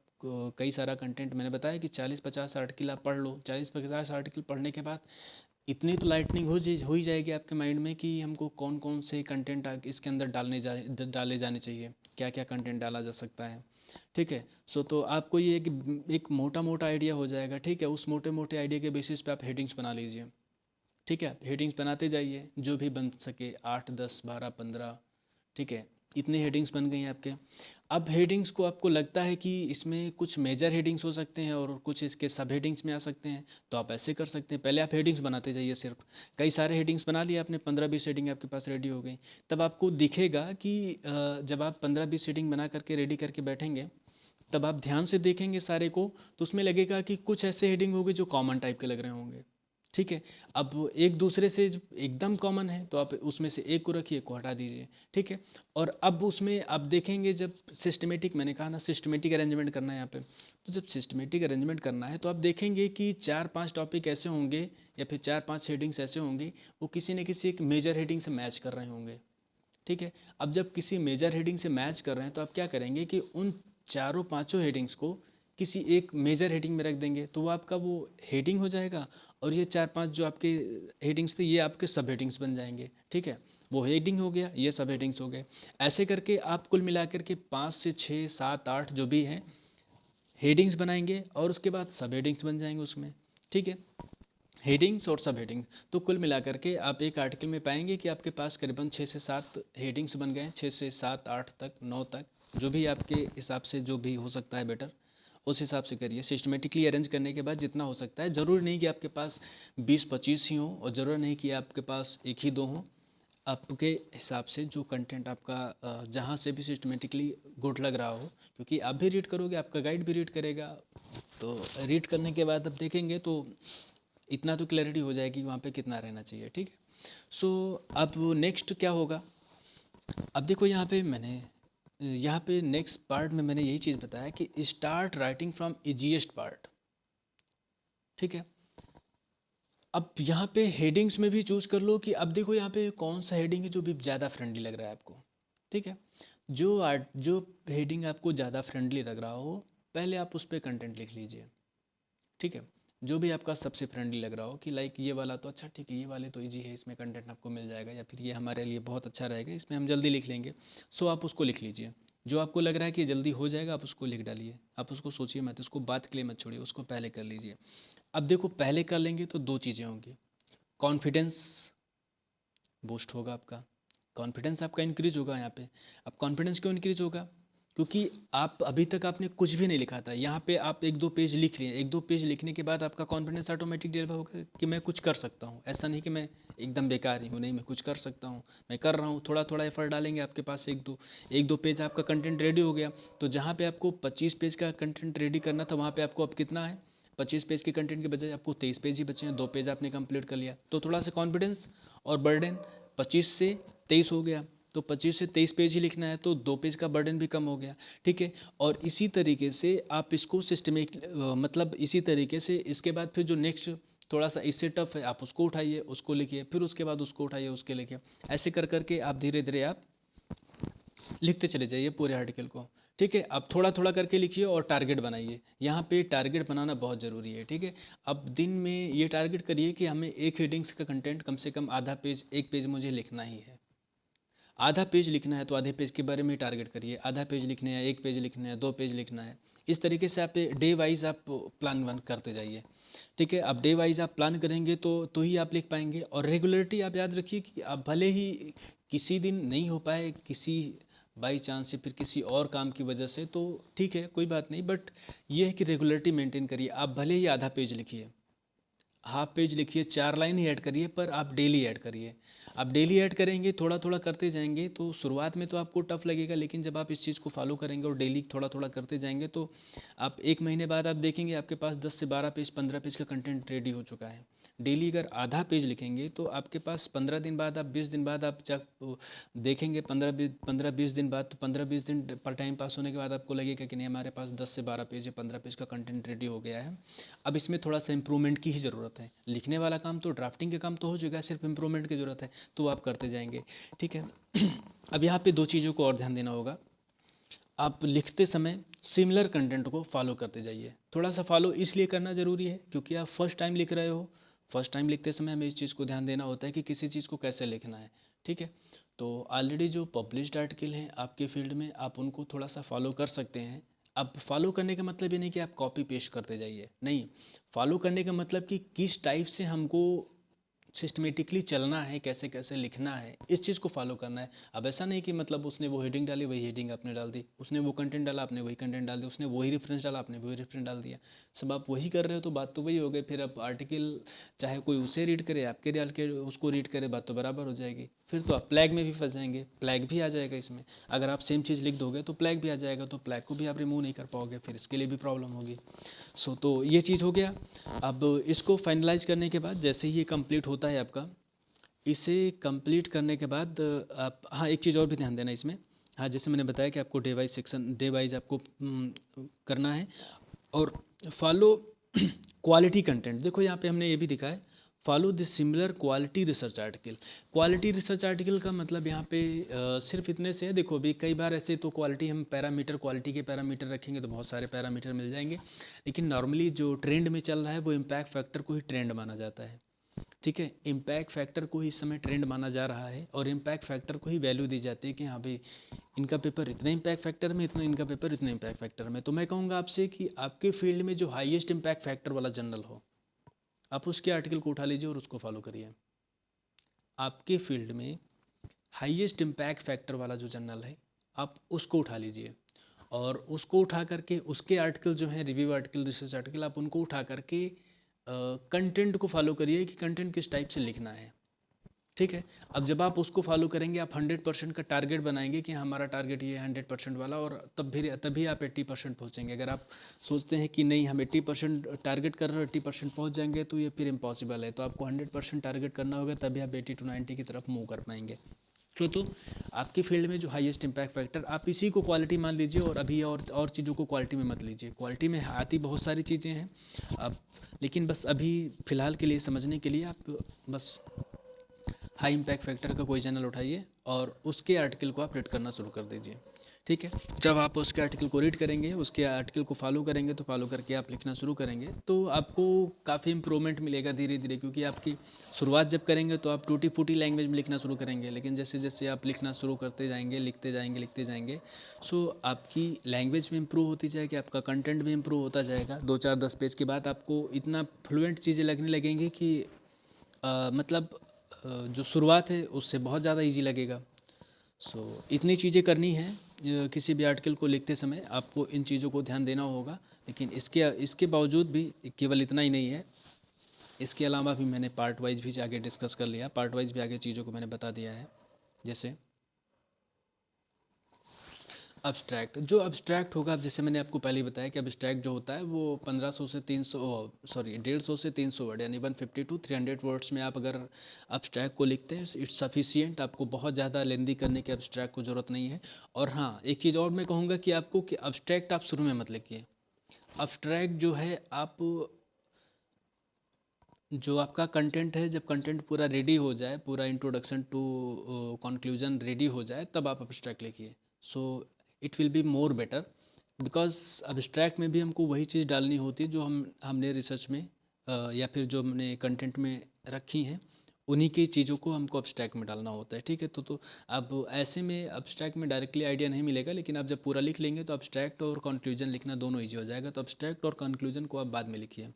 कई सारा कंटेंट मैंने बताया कि 40-50 आर्टिकल आप पढ़ लो, 40-50 आर्टिकल पढ़ने के बाद इतनी तो लाइटनिंग हो ही जाएगी आपके माइंड में कि हमको कौन कौन से कंटेंट इसके अंदर डाले जाने चाहिए, क्या क्या कंटेंट डाला जा सकता है, ठीक है। सो तो आपको ये एक मोटा मोटा आइडिया हो जाएगा, ठीक है। उस मोटे मोटे आइडिया के बेसिस पे आप हेडिंग्स बना लीजिए, ठीक है। हेडिंग्स बनाते जाइए जो भी बन सके, 8, 10, 12, 15, ठीक है। इतने हेडिंग्स बन गई हैं आपके। अब हेडिंग्स को आपको लगता है कि इसमें कुछ मेजर हेडिंग्स हो सकते हैं और कुछ इसके सब हेडिंग्स में आ सकते हैं, तो आप ऐसे कर सकते हैं। पहले आप हेडिंग्स बनाते जाइए, सिर्फ कई सारे हेडिंग्स बना लिए आपने, 15-20 हेडिंग आपके पास रेडी हो गई। तब आपको दिखेगा कि जब आप 15-20 हेडिंग बना करके रेडी करके बैठेंगे, तब आप ध्यान से देखेंगे सारे को, तो उसमें लगेगा कि कुछ ऐसे हेडिंग होंगे जो कॉमन टाइप के लग रहे होंगे, ठीक है। अब एक दूसरे से एकदम कॉमन है तो आप उसमें से एक को रखिए, को हटा दीजिए, ठीक है। और अब उसमें आप देखेंगे जब सिस्टमेटिक, मैंने कहा ना सिस्टमेटिक अरेंजमेंट करना है यहाँ पे, तो जब सिस्टमेटिक अरेंजमेंट करना है तो आप देखेंगे कि 4-5 टॉपिक ऐसे होंगे या फिर 4-5 हेडिंग्स ऐसे होंगी, वो किसी न किसी एक मेजर हेडिंग से मैच कर रहे होंगे, ठीक है। अब जब किसी मेजर हेडिंग से मैच कर रहे हैं तो आप क्या करेंगे कि उन चारों पांचों हेडिंग्स को किसी एक मेजर हेडिंग में रख देंगे, तो वो आपका वो हेडिंग हो जाएगा, और ये 4-5 जो आपके हेडिंग्स थे ये आपके सब हेडिंग्स बन जाएंगे, ठीक है। वो हेडिंग हो गया, ये सब हेडिंग्स हो गए। ऐसे करके आप कुल मिलाकर के 5 से 6, 7, 8 जो भी हैं हेडिंग्स बनाएंगे, और उसके बाद सब हेडिंग्स बन जाएंगे उसमें, ठीक है। हेडिंग्स और सब हेडिंग, तो कुल मिलाकर के आप एक आर्टिकल में पाएंगे कि आपके पास करीबन 6 से 7 हेडिंग्स बन गए, 6 से 7, 8 तक, 9 तक, जो भी आपके हिसाब से जो भी हो सकता है बेटर, उस हिसाब से करिए। सिस्टमेटिकली अरेंज करने के बाद जितना हो सकता है, ज़रूरी नहीं कि आपके पास 20-25 ही हों, और ज़रूरी नहीं कि आपके पास एक ही दो हों। आपके हिसाब से जो कंटेंट आपका जहाँ से भी सिस्टमेटिकली गुड लग रहा हो, क्योंकि आप भी रीड करोगे, आपका गाइड भी रीड करेगा, तो रीड करने के बाद आप देखेंगे तो इतना तो क्लैरिटी हो जाएगी वहाँ पे कितना रहना चाहिए, ठीक है। सो अब नेक्स्ट क्या होगा, अब देखो यहाँ पे मैंने यहाँ पे नेक्स्ट पार्ट में मैंने यही चीज़ बताया कि start writing from easiest part, ठीक है। अब यहाँ पे हेडिंग्स में भी चूज कर लो कि अब देखो यहाँ पे कौन सा हेडिंग है जो भी ज़्यादा फ्रेंडली लग रहा है आपको, ठीक है। जो हेडिंग आपको ज़्यादा फ्रेंडली लग रहा हो, पहले आप उस पर कंटेंट लिख लीजिए, ठीक है। जो भी आपका सबसे फ्रेंडली लग रहा हो कि लाइक ये वाला तो अच्छा, ठीक है, ये वाले तो इजी है, इसमें कंटेंट आपको मिल जाएगा, या फिर ये हमारे लिए बहुत अच्छा रहेगा, इसमें हम जल्दी लिख लेंगे, सो आप उसको लिख लीजिए। जो आपको लग रहा है कि ये जल्दी हो जाएगा, आप उसको लिख डालिए, आप उसको सोचिए मत, उसको बात के लिए मत छोड़िए, उसको पहले कर लीजिए। अब देखो पहले कर लेंगे तो दो चीज़ें होंगी, कॉन्फिडेंस बूस्ट होगा आपका, कॉन्फिडेंस आपका इंक्रीज होगा यहाँ पे। अब कॉन्फिडेंस क्यों इंक्रीज होगा, क्योंकि आप अभी तक आपने कुछ भी नहीं लिखा था, यहाँ पे आप 1-2 पेज लिख लिए, 1-2 पेज लिखने के बाद आपका कॉन्फिडेंस ऑटोमेटिक डेवलप होगा कि मैं कुछ कर सकता हूँ, ऐसा नहीं कि मैं एकदम बेकार ही हूँ, नहीं मैं कुछ कर सकता हूँ, मैं कर रहा हूँ, थोड़ा थोड़ा एफर्ट डालेंगे, आपके पास 1-2 पेज आपका कंटेंट रेडी हो गया। तो जहाँ पे आपको 25 पेज का कंटेंट रेडी करना था, वहाँ पे आपको अब कितना है, 25 पेज के कंटेंट के बजाय आपको 23 पेज ही बचे हैं, 2 पेज आपने कंप्लीट कर लिया, तो थोड़ा सा कॉन्फिडेंस और बर्डन 25 से 23 हो गया, तो 25 से 23 पेज ही लिखना है, तो 2 पेज का बर्डन भी कम हो गया, ठीक है। और इसी तरीके से आप इसको सिस्टमिक मतलब इसी तरीके से इसके बाद फिर जो नेक्स्ट थोड़ा सा इससे टफ है, आप उसको उठाइए, उसको लिखिए, फिर उसके बाद उसको उठाइए, उसके लिखिए, ऐसे कर करके आप धीरे धीरे आप लिखते चले जाइए पूरे आर्टिकल को, ठीक है। अब थोड़ा थोड़ा करके लिखिए और टारगेट बनाइए, यहाँ पे टारगेट बनाना बहुत ज़रूरी है, ठीक है। अब दिन में ये टारगेट करिए कि हमें एक हेडिंग्स का कंटेंट कम से कम आधा पेज, 1 पेज मुझे लिखना ही है। आधा पेज लिखना है तो आधे पेज के बारे में टारगेट करिए, आधा पेज लिखने हैं, 1 पेज लिखना है, 2 पेज लिखना है, इस तरीके से आप डे वाइज आप प्लान वन करते जाइए। ठीक है। अब डे वाइज आप प्लान करेंगे तो ही आप लिख पाएंगे। और रेगुलरिटी आप याद रखिए कि आप भले ही किसी दिन नहीं हो पाए, किसी बाई चांस से फिर किसी और काम की वजह से, तो ठीक है, कोई बात नहीं, बट ये है कि रेगुलरिटी मेंटेन करिए। आप भले ही आधा पेज लिखिए, हाफ पेज लिखिए, 4 लाइन ही ऐड करिए, पर आप डेली ऐड करिए। आप डेली ऐड करेंगे, थोड़ा थोड़ा करते जाएंगे, तो शुरुआत में तो आपको टफ लगेगा, लेकिन जब आप इस चीज़ को फॉलो करेंगे और डेली थोड़ा थोड़ा करते जाएंगे, तो आप 1 महीने बाद आप देखेंगे आपके पास 10 से 12 पेज, 15 पेज का कंटेंट रेडी हो चुका है। डेली अगर आधा पेज लिखेंगे तो आपके पास 15 दिन बाद, आप 20 दिन बाद आप जब देखेंगे, 15-20 दिन बाद, तो 15-20 दिन पर टाइम पास होने के बाद आपको लगेगा कि नहीं, हमारे पास 10 से 12 पेज या 15 पेज का कंटेंट रेडी हो गया है। अब इसमें थोड़ा सा इम्प्रूवमेंट की ही ज़रूरत है। लिखने वाला काम तो, ड्राफ्टिंग का काम तो हो चुका है, सिर्फ इम्प्रूवमेंट की ज़रूरत है, तो आप करते जाएंगे। ठीक है। अब यहाँ पे 2 चीज़ों को और ध्यान देना होगा। आप लिखते समय सिमिलर कंटेंट को फॉलो करते जाइए। थोड़ा सा फॉलो इसलिए करना ज़रूरी है क्योंकि आप फर्स्ट टाइम लिख रहे हो। फर्स्ट टाइम लिखते समय हमें इस चीज़ को ध्यान देना होता है कि किसी चीज़ को कैसे लिखना है। ठीक है। तो ऑलरेडी जो पब्लिश्ड आर्टिकल हैं आपके फील्ड में, आप उनको थोड़ा सा फॉलो कर सकते हैं। अब फॉलो करने का मतलब ये नहीं कि आप कॉपी पेस्ट करते जाइए, नहीं। फॉलो करने का मतलब कि किस टाइप से हमको सिस्टमेटिकली चलना है, कैसे कैसे लिखना है, इस चीज़ को फॉलो करना है। अब ऐसा नहीं कि मतलब उसने वो हेडिंग डाली, वही हेडिंग आपने डाल दी, उसने वो कंटेंट डाला, आपने वही कंटेंट डाल दिया, उसने वही रेफरेंस डाला, आपने वही रेफरेंस डाल दिया, सब आप वही कर रहे हो, तो बात तो वही हो गई। फिर अब आर्टिकल चाहे कोई उसे रीड करे, आपके डाल के उसको रीड करे, बात तो बराबर हो जाएगी। फिर तो आप प्लैग में भी फंस जाएंगे, प्लैग भी आ जाएगा इसमें। अगर आप सेम चीज़ लिख दोगे तो प्लैग भी आ जाएगा, तो प्लैग को भी आप रिमूव नहीं कर पाओगे, फिर इसके लिए भी प्रॉब्लम होगी। तो ये चीज़ हो गया। अब इसको फाइनलाइज करने के बाद, जैसे ही ये कंप्लीट होता है आपका, इसे कंप्लीट करने के बाद आप, हाँ, एक चीज़ और भी ध्यान देना इसमें। हाँ, जैसे मैंने बताया कि आपको day wise section, day wise आपको करना है। और फॉलो क्वालिटी कंटेंट। देखो यहाँ पे हमने ये भी दिखा है, follow the similar quality research article. Quality research article का मतलब यहाँ पे सिर्फ इतने से है। देखो अभी कई बार ऐसे तो क्वालिटी, हम पैरामीटर, क्वालिटी के पैरामीटर रखेंगे तो बहुत सारे पैरामीटर मिल जाएंगे, लेकिन नॉर्मली जो ट्रेंड में चल रहा है वो इम्पैक्ट फैक्टर को ही ट्रेंड माना जाता है। ठीक है। इम्पैक्ट फैक्टर को ही इस समय ट्रेंड माना जा रहा है, और इम्पैक्ट फैक्टर को ही वैल्यू दी जाती है कि हाँ भाई, इनका पेपर इतने इम्पैक्ट फैक्टर में, इतना इनका पेपर इतने इम्पैक्ट फैक्टर में। तो मैं कहूँगा आपसे कि आपके फील्ड में जो हाईएस्ट इम्पैक्ट फैक्टर वाला जर्नल हो, आप उसके आर्टिकल को उठा लीजिए और उसको फॉलो करिए। आपके फील्ड में हाईएस्ट इम्पैक्ट फैक्टर वाला जो जर्नल है, आप उसको उठा लीजिए, और उसको उठा करके उसके आर्टिकल जो हैं, रिव्यू आर्टिकल, रिसर्च आर्टिकल, आप उनको उठा करके कंटेंट को फॉलो करिए कि कंटेंट किस टाइप से लिखना है। ठीक है। अब जब आप उसको फॉलो करेंगे, आप 100% का टारगेट बनाएंगे कि हमारा टारगेट ये है 100% वाला, और तभी आप 80% पहुँचेंगे। अगर आप सोचते हैं कि नहीं, हम 80% टारगेट कर रहे हो, 80% पहुँच जाएंगे, तो ये फिर इम्पॉसिबल है। तो आपको 100% टारगेट करना होगा, तभी आप 80 to 90 की तरफ मूव कर पाएंगे। तो आपकी फील्ड में जो हाईएस्ट इम्पैक्ट फैक्टर, आप इसी को क्वालिटी मान लीजिए, और अभी और चीज़ों को क्वालिटी में मत लीजिए। क्वालिटी में आती बहुत सारी चीज़ें हैं अब, लेकिन बस अभी फ़िलहाल के लिए समझने के लिए आप बस हाई इम्पैक्ट फैक्टर का कोई चैनल उठाइए और उसके आर्टिकल को आप रीड करना शुरू कर दीजिए। ठीक है। जब आप उसके आर्टिकल को रीड करेंगे, उसके आर्टिकल को फॉलो करेंगे, तो फॉलो करके आप लिखना शुरू करेंगे, तो आपको काफ़ी इंप्रूवमेंट मिलेगा धीरे धीरे। क्योंकि आपकी शुरुआत जब करेंगे तो आप टूटी फूटी लैंग्वेज में लिखना शुरू करेंगे, लेकिन जैसे जैसे आप लिखना शुरू करते जाएंगे, लिखते जाएंगे, सो आपकी लैंग्वेज भी इम्प्रूव होती जाएगी, आपका कंटेंट भी इम्प्रूव होता जाएगा। 2 4 10 पेज के बाद आपको इतना फ्लुएंट चीज़ें लगने लगेंगी कि मतलब जो शुरुआत है उससे बहुत ज़्यादा इजी लगेगा। इतनी चीज़ें करनी है। किसी भी आर्टिकल को लिखते समय आपको इन चीज़ों को ध्यान देना होगा। लेकिन इसके इसके बावजूद भी केवल इतना ही नहीं है, इसके अलावा भी मैंने पार्ट वाइज भी आगे डिस्कस कर लिया, पार्ट वाइज भी आगे चीज़ों को मैंने बता दिया है। जैसे अब्स्ट्रैक्ट, जो अब्स्ट्रैक्ट होगा, अब जैसे मैंने आपको पहले ही बताया कि अब्स्ट्रैक्ट जो होता है वो 1500 से 300, सॉरी 150 से 300 वर्ड, यानी 150 to 300 वर्ड्स में आप अगर अब्स्ट्रैक्ट को लिखते हैं, इट्स सफिशियंट। आपको बहुत ज़्यादा लेंदी करने के अब्स्ट्रैक्ट को ज़रूरत नहीं है। और हाँ, एक चीज़ और मैं कहूँगा कि आपको, कि अब्स्ट्रैक्ट आप शुरू में मत लिखिए। अब्स्ट्रैक्ट जो है, आप जो आपका कंटेंट है, जब कंटेंट पूरा रेडी हो जाए, पूरा इंट्रोडक्शन टू कंक्लूजन रेडी हो जाए, तब आप अब्स्ट्रैक्ट लिखिए। So it will be more better, because abstract में भी हमको वही चीज़ डालनी होती है जो हमने रिसर्च में या फिर जो हमने कंटेंट में रखी हैं, उन्हीं की चीज़ों को हमको अब्स्ट्रैक्ट में डालना होता है। ठीक है। तो अब ऐसे में अब्स्ट्रैक्ट में डायरेक्टली आइडिया नहीं मिलेगा, लेकिन आप जब पूरा लिख लेंगे तो अब्स्ट्रैक्ट और कंक्लूजन लिखना दोनों ईजी हो जाएगा। तो अब्स्ट्रैक्ट और कंक्लूजन को आप बाद में लिखिए।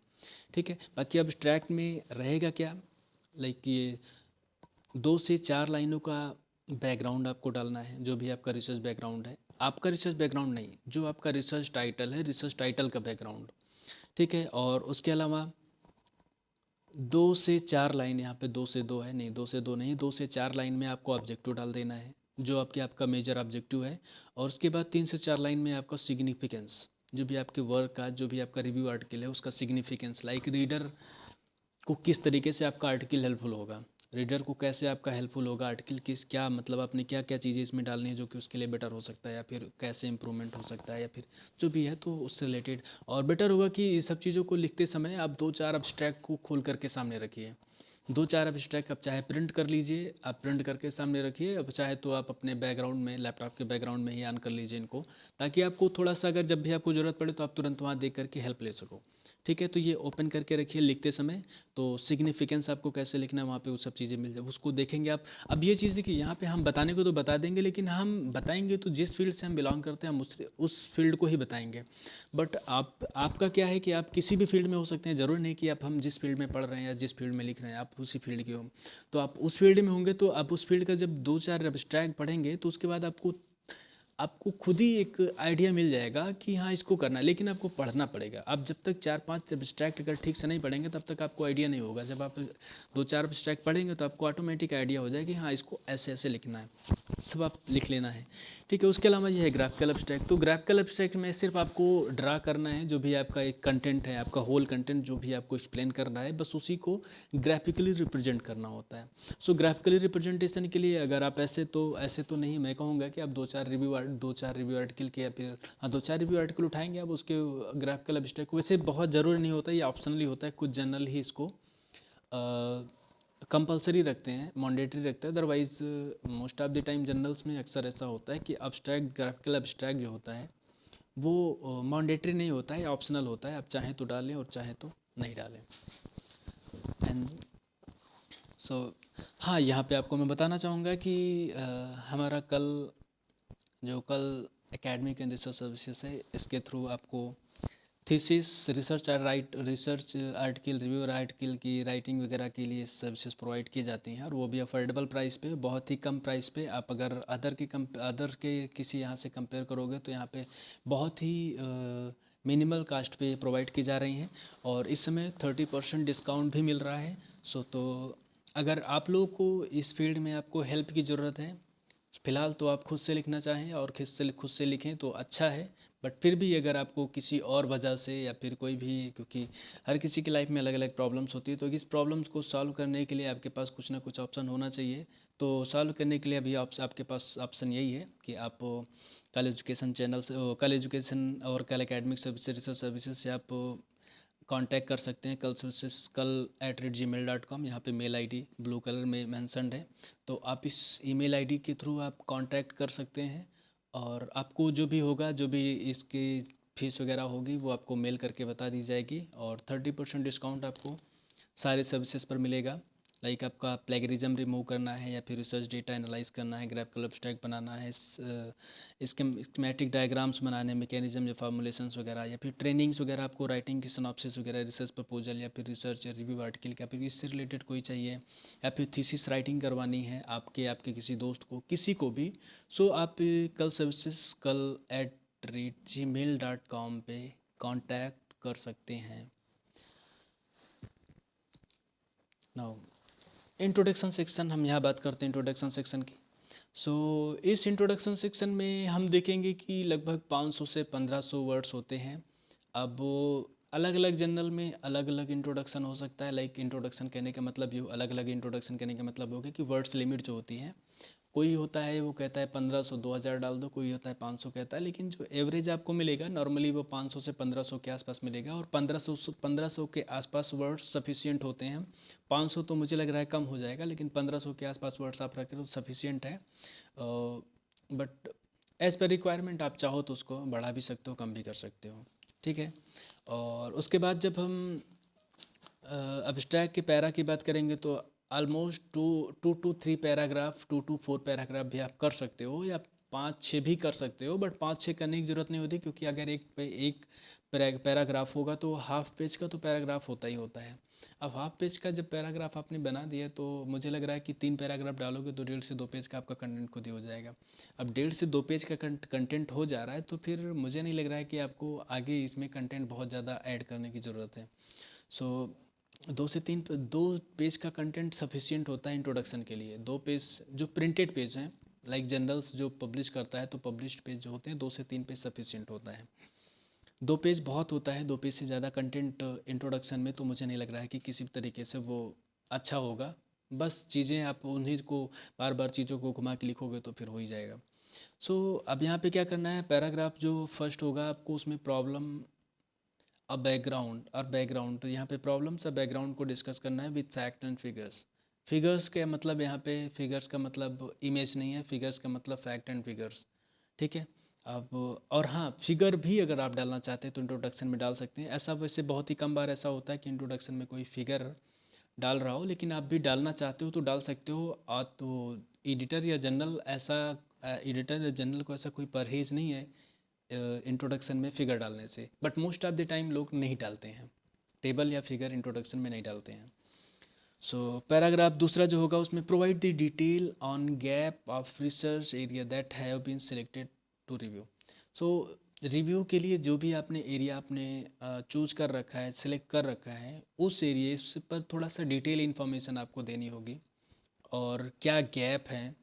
ठीक है। बाकी अब्स्ट्रैक्ट में रहेगा क्या, लाइक ये 2 से 4 लाइनों का बैकग्राउंड आपको डालना है, जो भी आपका रिसर्च बैकग्राउंड है। आपका रिसर्च बैकग्राउंड नहीं, जो आपका रिसर्च टाइटल है, रिसर्च टाइटल का बैकग्राउंड। ठीक है। और उसके अलावा 2 से 4 लाइन, यहाँ पे 2 से 2 है, नहीं 2 से 2 नहीं, 2 से 4 लाइन में आपको ऑब्जेक्टिव डाल देना है, जो आपका मेजर ऑब्जेक्टिव है। और उसके बाद 3 से 4 लाइन में आपका सिग्निफिकेंस, जो भी आपके वर्क का, जो भी आपका रिव्यू आर्टिकल है उसका सिग्निफिकेंस, लाइक रीडर को किस तरीके से आपका आर्टिकल हेल्पफुल होगा, रीडर को कैसे आपका हेल्पफुल होगा आर्टिकल, किस क्या मतलब आपने क्या क्या चीज़ें इसमें डालनी है जो कि उसके लिए बेटर हो सकता है, या फिर कैसे इंप्रूवमेंट हो सकता है, या फिर जो भी है तो उससे रिलेटेड। और बेटर होगा कि इस सब चीज़ों को लिखते समय आप 2-4 अब्स्ट्रैक्ट को खोल करके सामने रखिए। 2-4 अब्स्ट्रैक्ट आप चाहे प्रिंट कर लीजिए, आप प्रिंट करके सामने रखिए, अब चाहे तो आप अपने बैकग्राउंड में, लैपटॉप के बैकग्राउंड में ही ऑन कर लीजिए इनको, ताकि आपको थोड़ा सा अगर जब भी आपको ज़रूरत पड़े तो आप तुरंत वहाँ देख करके हेल्प ले सको। ठीक है। तो ये ओपन करके रखिए लिखते समय, तो सिग्निफिकेंस आपको कैसे लिखना है वहाँ पे वो सब चीज़ें मिल जाए, उसको देखेंगे आप। अब ये चीज़ देखिए, यहाँ पे हम बताने को तो बता देंगे, लेकिन हम बताएंगे तो जिस फील्ड से हम बिलोंग करते हैं हम उस फील्ड को ही बताएंगे। बट आपका क्या है कि आप किसी भी फील्ड में हो सकते हैं, ज़रूरी नहीं कि आप हम जिस फील्ड में पढ़ रहे हैं या जिस फील्ड में लिख रहे हैं आप उसी फील्ड के हो। तो आप उस फील्ड में होंगे तो आप उस फील्ड का जब 2-4 एब्स्ट्रैक्ट पढ़ेंगे तो उसके बाद आपको आपको खुद ही एक आइडिया मिल जाएगा कि हाँ इसको करना है, लेकिन आपको पढ़ना पड़ेगा। आप जब तक 4-5 एब्स्ट्रैक्ट अगर ठीक से नहीं पढ़ेंगे तब तक आपको आइडिया नहीं होगा। जब आप 2-4 एब्स्ट्रैक्ट पढ़ेंगे तो आपको ऑटोमेटिक आइडिया हो जाएगा कि हाँ इसको ऐसे ऐसे लिखना है, सब आप लिख लेना है। ठीक है। उसके अलावा ये है ग्राफिकल एब्स्ट्रैक्ट। तो ग्राफिकल एब्स्ट्रैक्ट में सिर्फ आपको ड्रा करना है, जो भी आपका एक कंटेंट है, आपका होल कंटेंट जो भी आपको एक्सप्लेन करना है, बस उसी को ग्राफिकली रिप्रेजेंट करना होता है। सो ग्राफिकली रिप्रेजेंटेशन के लिए अगर आप ऐसे तो नहीं, मैं कहूँगा कि आप 2-4 रिव्यू आर्टिकल के, या फिर हाँ 2-4 रिव्यू आर्टिकल उठाएंगे आप उसके ग्राफिकल एब्स्ट्रैक्ट, वैसे बहुत ज़रूरी नहीं होता, ये ऑप्शनली होता है, कुछ जर्नल ही इसको कंपलसरी रखते हैं, मैंडेटरी रखते हैं। Otherwise most of the time journals में अक्सर ऐसा होता है कि अब्स्ट्रैक्ट, ग्राफिकल अब्स्ट्रैक्ट जो होता है वो मैंडेटरी नहीं होता है, ऑप्शनल होता है, आप चाहें तो डालें और चाहें तो नहीं डालें। एंड सो हाँ, यहाँ पे आपको मैं बताना चाहूँगा कि हमारा कल एकेडमिक एंड रिसर्च सर्विसेज है, इसके थ्रू आपको thesis, research article, review article की राइटिंग वगैरह के लिए सर्विसेज प्रोवाइड की जाती हैं, और वो भी अफोर्डेबल प्राइस पे, बहुत ही कम प्राइस पे। आप अगर अदर के किसी यहाँ से कंपेयर करोगे तो यहाँ पे बहुत ही मिनिमल कास्ट पे प्रोवाइड की जा रही हैं, और इस समय 30% डिस्काउंट भी मिल रहा है। सो तो अगर आप लोगों को इस फील्ड में आपको हेल्प की ज़रूरत है, फ़िलहाल तो आप खुद से लिखना चाहें और खुद से लिखें तो अच्छा है। बट फिर भी अगर आपको किसी और वजह से, या फिर कोई भी, क्योंकि हर किसी की लाइफ में अलग अलग प्रॉब्लम्स होती है, तो इस प्रॉब्लम्स को सॉल्व करने के लिए आपके पास कुछ ना कुछ ऑप्शन होना चाहिए। तो सॉल्व करने के लिए अभी आपके पास ऑप्शन यही है कि आप कल एजुकेशन चैनल से, कल एजुकेशन और कल एकेडमिक सर्विस रिसर्च सर्विसेज से आप कांटेक्ट कर सकते हैं, kal@gmail.com। यहाँ पे मेल आईडी ब्लू कलर में मेंशन्ड है, तो आप इस ईमेल आईडी के थ्रू आप कांटेक्ट कर सकते हैं, और आपको जो भी होगा, जो भी इसकी फ़ीस वगैरह होगी वो आपको मेल करके बता दी जाएगी, और 30% डिस्काउंट आपको सारे सर्विसेज पर मिलेगा। लाइक आपका प्लेगरिज्म रिमूव करना है, या फिर रिसर्च डेटा एनालाइज करना है, ग्राफिकल एब्स्ट्रैक्ट बनाना है, स्कीमेटिक डायग्राम्स बनाने, मैकेनिज्म या फार्मूलेशंस वगैरह, या फिर ट्रेनिंग्स वगैरह आपको राइटिंग की सिनॉप्सिस वगैरह, रिसर्च प्रपोजल, या फिर रिसर्च रिव्यू आर्टिकल, या फिर इससे रिलेटेड कोई चाहिए, या फिर थीसिस राइटिंग करवानी है आपके किसी दोस्त को, किसी को भी। सो आप कल सर्विसेज kal@gmail.com पे कांटेक्ट कर सकते हैं। नाउ इंट्रोडक्शन सेक्शन, हम यहाँ बात करते हैं इंट्रोडक्शन सेक्शन की। सो इस इंट्रोडक्शन सेक्शन में हम देखेंगे कि लगभग 500 से 1500 वर्ड्स होते हैं। अब वो अलग अलग जर्नल में अलग अलग इंट्रोडक्शन हो सकता है। लाइक इंट्रोडक्शन कहने का मतलब ये, अलग अलग इंट्रोडक्शन कहने का मतलब हो गया कि वर्ड्स लिमिट जो होती है, कोई होता है वो कहता है 1500 2000 डाल दो, कोई होता है 500 कहता है, लेकिन जो एवरेज आपको मिलेगा नॉर्मली वो 500 से 1500 के आसपास मिलेगा, और 1500 के आसपास वर्ड्स सफिशियंट होते हैं। 500 तो मुझे लग रहा है कम हो जाएगा, लेकिन 1500 के आसपास वर्ड्स आप रखें तो सफिशियंट है। बट एज़ पर रिक्वायरमेंट आप चाहो तो उसको बढ़ा भी सकते हो, कम भी कर सकते हो। ठीक है। और उसके बाद जब हम अब्स्ट्रैक्ट के पैरा की बात करेंगे तो almost 2 to 3 paragraph, 2 to 4 paragraph भी आप कर सकते हो, या 5-6 भी कर सकते हो, बट 5-6 करने की ज़रूरत नहीं होती, क्योंकि अगर एक पैराग्राफ होगा तो हाफ पेज का तो पैराग्राफ होता ही होता है। अब हाफ पेज का जब पैराग्राफ आपने बना दिया तो मुझे लग रहा है कि 3 पैराग्राफ डालोगे तो 1.5 से 2 पेज का आपका कंटेंट खुद ही हो जाएगा। अब 1.5 से 2 पेज का कंटेंट हो जा रहा है तो फिर मुझे नहीं लग रहा है कि आपको आगे इसमें कंटेंट बहुत ज़्यादा ऐड करने की ज़रूरत है। सो 2 पेज का कंटेंट सफिशियंट होता है इंट्रोडक्शन के लिए। 2 पेज जो प्रिंटेड पेज हैं, लाइक जनरल्स जो पब्लिश करता है तो पब्लिश्ड पेज जो होते हैं 2 से 3 पेज सफिशियंट होता है। 2 पेज बहुत होता है, 2 पेज से ज़्यादा कंटेंट इंट्रोडक्शन में तो मुझे नहीं लग रहा है कि किसी भी तरीके से वो अच्छा होगा। बस चीज़ें आप उन्हीं को बार बार चीज़ों को घुमा के लिखोगे तो फिर हो ही जाएगा। सो अब यहाँ पे क्या करना है, पैराग्राफ जो फर्स्ट होगा आपको उसमें प्रॉब्लम बैकग्राउंड, तो यहाँ पे प्रॉब्लम्स और बैकग्राउंड को डिस्कस करना है with fact and figures. Figures का मतलब यहाँ पे फिगर्स का मतलब इमेज नहीं है, फिगर्स का मतलब फैक्ट एंड फिगर्स। ठीक है। अब और हाँ, फिगर भी अगर आप डालना चाहते हैं तो इंट्रोडक्शन में डाल सकते हैं। ऐसा वैसे बहुत ही कम बार ऐसा होता है कि इंट्रोडक्शन में कोई फिगर डाल रहा हो, लेकिन आप भी डालना चाहते हो तो डाल सकते हो। तो एडिटर या जनरल ऐसा एडिटर या जनरल को ऐसा कोई परहेज नहीं है इंट्रोडक्शन में फिगर डालने से, but most of the time लोग नहीं डालते हैं, टेबल या फिगर इंट्रोडक्शन में नहीं डालते हैं। सो पैराग्राफ दूसरा जो होगा उसमें provide the detail on gap of research area that have been selected to review. So review के लिए जो भी आपने एरिया आपने चूज कर रखा है, सिलेक्ट कर रखा है, उस एरिया पर थोड़ा सा डिटेल इन्फॉर्मेशन आपको देनी होगी। और क्या गैप है,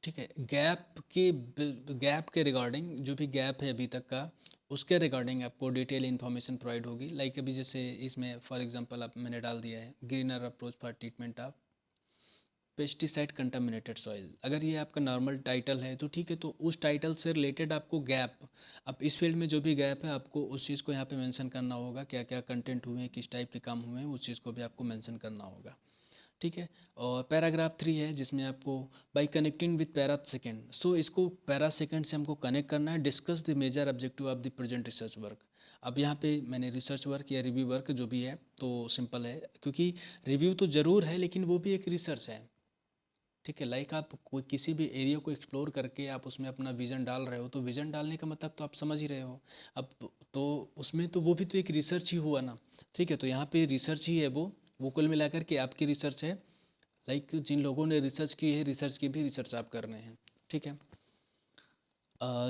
ठीक है, गैप के रिगार्डिंग जो भी गैप है अभी तक का, उसके रिगार्डिंग आपको डिटेल इन्फॉर्मेशन प्रोवाइड होगी। लाइक अभी जैसे इसमें फॉर एग्जांपल आप मैंने डाल दिया है greener approach for treatment of pesticide contaminated soil. अगर ये आपका नॉर्मल टाइटल है तो ठीक है, तो उस टाइटल से रिलेटेड आपको गैप, अब इस फील्ड में जो भी गैप है आपको उस चीज़ को यहाँ पे मेंशन करना होगा, क्या क्या कंटेंट हुए हैं, किस टाइप के काम हुए हैं, उस चीज़ को भी आपको मेंशन करना होगा। ठीक है। और पैराग्राफ 3 है जिसमें आपको by connecting with para second, so इसको पैरा सेकेंड से हमको कनेक्ट करना है। Discuss the major objective of the present research work. अब यहाँ पे मैंने रिसर्च वर्क या रिव्यू वर्क जो भी है तो सिंपल है, क्योंकि रिव्यू तो ज़रूर है लेकिन वो भी एक रिसर्च है। ठीक है, लाइक आप कोई किसी भी एरिया को एक्सप्लोर करके आप उसमें अपना विजन डाल रहे हो तो विजन डालने का मतलब तो आप समझ ही रहे हो। अब तो उसमें तो वो भी तो एक रिसर्च ही हुआ ना। ठीक है, तो यहाँ पे रिसर्च ही है वो कुल मिलाकर के आपकी रिसर्च है। लाइक जिन लोगों ने रिसर्च की है, रिसर्च की भी रिसर्च आप कर रहे हैं। ठीक है।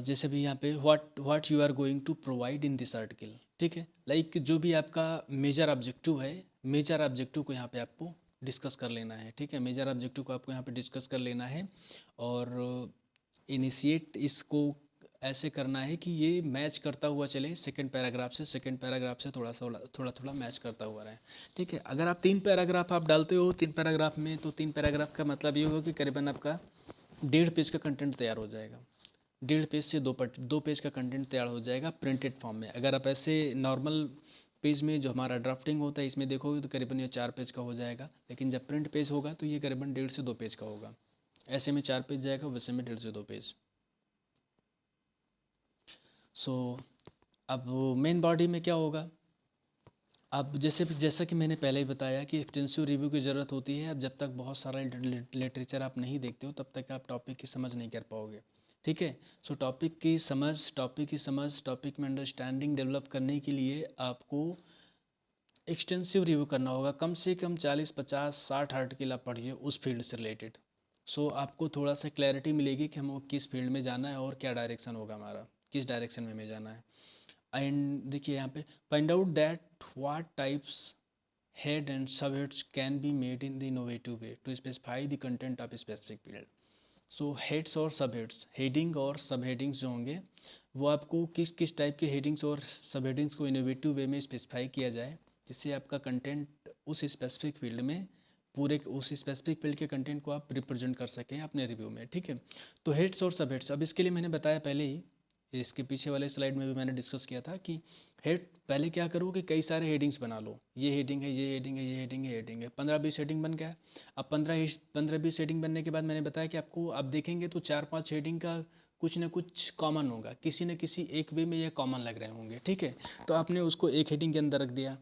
जैसे भी यहाँ पे what you are going to provide in this article. ठीक है, लाइक जो भी आपका मेजर ऑब्जेक्टिव है, मेजर ऑब्जेक्टिव को यहाँ पे आपको डिस्कस कर लेना है। ठीक है, मेजर ऑब्जेक्टिव को आपको यहाँ पे डिस्कस कर लेना है। और इनिशिएट इसको ऐसे करना है कि ये मैच करता हुआ चले सेकंड पैराग्राफ से थोड़ा थोड़ा मैच करता हुआ रहे। ठीक है, अगर आप 3 पैराग्राफ आप डालते हो 3 पैराग्राफ में, तो 3 पैराग्राफ का मतलब ये होगा कि करीबन आपका 1.5 पेज का कंटेंट तैयार हो जाएगा। 1.5 पेज से 2 पेज का कंटेंट तैयार हो जाएगा प्रिंटेड फॉर्म में। अगर आप ऐसे नॉर्मल पेज में जो हमारा ड्राफ्टिंग होता है इसमें देखोगे तो करीबन ये 4 पेज का हो जाएगा, लेकिन जब प्रिंट पेज होगा तो ये करीबन 1.5 से 2 पेज का होगा। ऐसे में 4 पेज जाएगा, वैसे में 1.5 से 2 पेज। सो अब मेन बॉडी में क्या होगा, अब जैसा कि मैंने पहले ही बताया कि एक्सटेंसिव रिव्यू की ज़रूरत होती है। अब जब तक बहुत सारा लिटरेचर आप नहीं देखते हो तब तक आप टॉपिक की समझ नहीं कर पाओगे। ठीक है। सो टॉपिक में अंडरस्टैंडिंग डेवलप करने के लिए आपको एक्सटेंसिव रिव्यू करना होगा। कम से कम 40 50 60 आर्टिकल आप पढ़िए उस फील्ड से रिलेटेड। सो आपको थोड़ा सा क्लैरिटी मिलेगी कि हमको किस फील्ड में जाना है और क्या डायरेक्शन होगा हमारा, किस डायरेक्शन में हमें जाना है। एंड देखिए यहाँ पे find out that what types head and sub heads can be made in the innovative way to specify the content of specific field. So heads और सब हेड्स, हेडिंग और सब हेडिंग्स जो होंगे वो आपको किस किस टाइप के हेडिंग्स और सब हेडिंग्स को इनोवेटिव वे में स्पेसिफाई किया जाए, जिससे आपका कंटेंट उस स्पेसिफिक फील्ड में पूरे उस स्पेसिफिक फील्ड के कंटेंट को आप रिप्रेजेंट कर सकें अपने रिव्यू में। ठीक है। तो हेड्स और सब हेड्स, अब इसके लिए मैंने बताया पहले ही, इसके पीछे वाले स्लाइड में भी मैंने डिस्कस किया था कि हेड पहले क्या करो कि कई सारे हेडिंग्स बना लो। ये हेडिंग है, ये हेडिंग है, ये हेडिंग है, ये हेडिंग है, 15 20 हेडिंग बन गया। अब 15 20 हेडिंग बनने के बाद मैंने बताया कि आपको आप देखेंगे तो 4 5 हेडिंग का कुछ ना कुछ कॉमन होगा, किसी न किसी एक वे में ये कॉमन लग रहे होंगे। ठीक है, तो आपने उसको एक हेडिंग के अंदर रख दिया।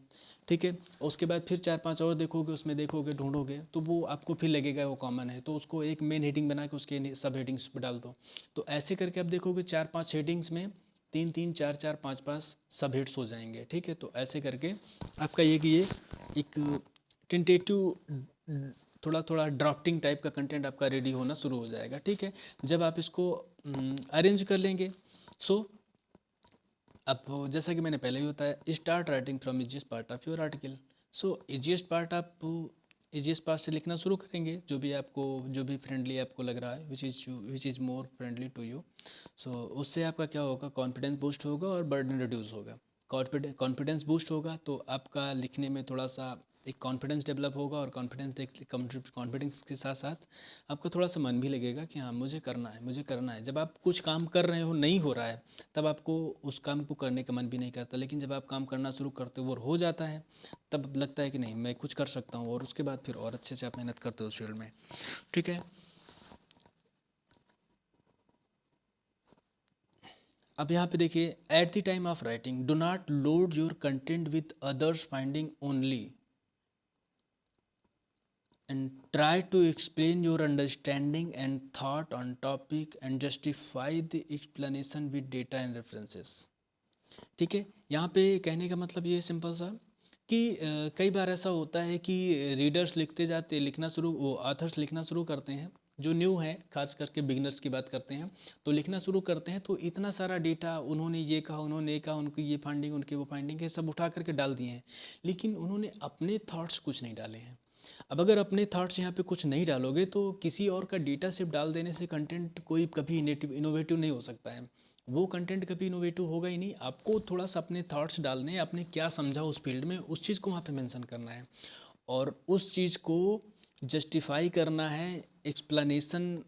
ठीक है, उसके बाद फिर 4 5 और देखोगे, उसमें देखोगे, ढूंढोगे तो वो आपको फिर लगेगा वो कॉमन है, तो उसको एक मेन हेडिंग बना के उसके सब हेडिंग्स पर डाल दो। तो ऐसे करके आप देखोगे 4 5 हेडिंग्स में तीन तीन चार चार पाँच पाँच सब हिट्स हो जाएंगे। ठीक है, तो ऐसे करके आपका ये कि ये एक टेंटेटिव थोड़ा थोड़ा ड्राफ्टिंग टाइप का कंटेंट आपका रेडी होना शुरू हो जाएगा। ठीक है, जब आप इसको अरेंज कर लेंगे, सो अब जैसा कि मैंने पहले ही बताया, start writing from easiest part of your article. So easiest part आप इजिएस्ट पार्ट से लिखना शुरू करेंगे, जो भी फ्रेंडली आपको लग रहा है, which is more friendly to you. So उससे आपका क्या होगा, कॉन्फिडेंस बूस्ट होगा और बर्डन रिड्यूस होगा। कॉन्फिडेंस बूस्ट होगा तो आपका लिखने में थोड़ा सा एक कॉन्फिडेंस डेवलप होगा, और कॉन्फिडेंस के साथ साथ आपको थोड़ा सा मन भी लगेगा कि हाँ मुझे करना है, मुझे करना है। जब आप कुछ काम कर रहे हो, नहीं हो रहा है, तब आपको उस काम को करने का मन भी नहीं करता, लेकिन जब आप काम करना शुरू करते हो और हो जाता है, तब लगता है कि नहीं मैं कुछ कर सकता हूँ, और उसके बाद फिर और अच्छे से आप मेहनत करते हो उस फील्ड में। ठीक है, अब यहाँ पे देखिए, eight the time of writing do not load your content with others finding only, and try to explain your understanding and thought on topic and justify the explanation with data and references। ठीक है, यहाँ पे कहने का मतलब ये है सिंपल सा कि कई बार ऐसा होता है कि रीडर्स लिखना शुरू वो ऑथर्स लिखना शुरू करते हैं, जो न्यू है, खास करके बिगनर्स की बात करते हैं, तो लिखना शुरू करते हैं, तो इतना सारा डेटा, उन्होंने ये कहा, उन्होंने ये कहा, उनकी ये फाइंडिंग, उनकी वो फाइंडिंग है, सब उठा करके डाल दिए हैं, लेकिन उन्होंने अपने थॉट्स कुछ नहीं डाले हैं। अब अगर अपने थॉट्स यहाँ पे कुछ नहीं डालोगे, तो किसी और का डेटा सिर्फ डाल देने से कंटेंट कोई कभी इनोवेटिव नहीं हो सकता है। वो कंटेंट कभी इनोवेटिव होगा ही नहीं। आपको थोड़ा सा अपने थॉट्स डालने हैं, आपने क्या समझा उस फील्ड में, उस चीज़ को वहाँ पे मेंशन करना है, और उस चीज़ को जस्टिफाई करना है, एक्सप्लेनेशन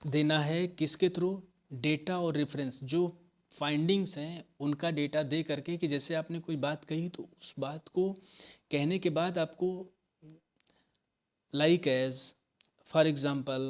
देना है, किसके थ्रू, डेटा और रेफरेंस, जो फाइंडिंग्स हैं उनका डेटा दे करके, कि जैसे आपने कोई बात कही, तो उस बात को कहने के बाद आपको लाइक एज, फॉर एग्जांपल,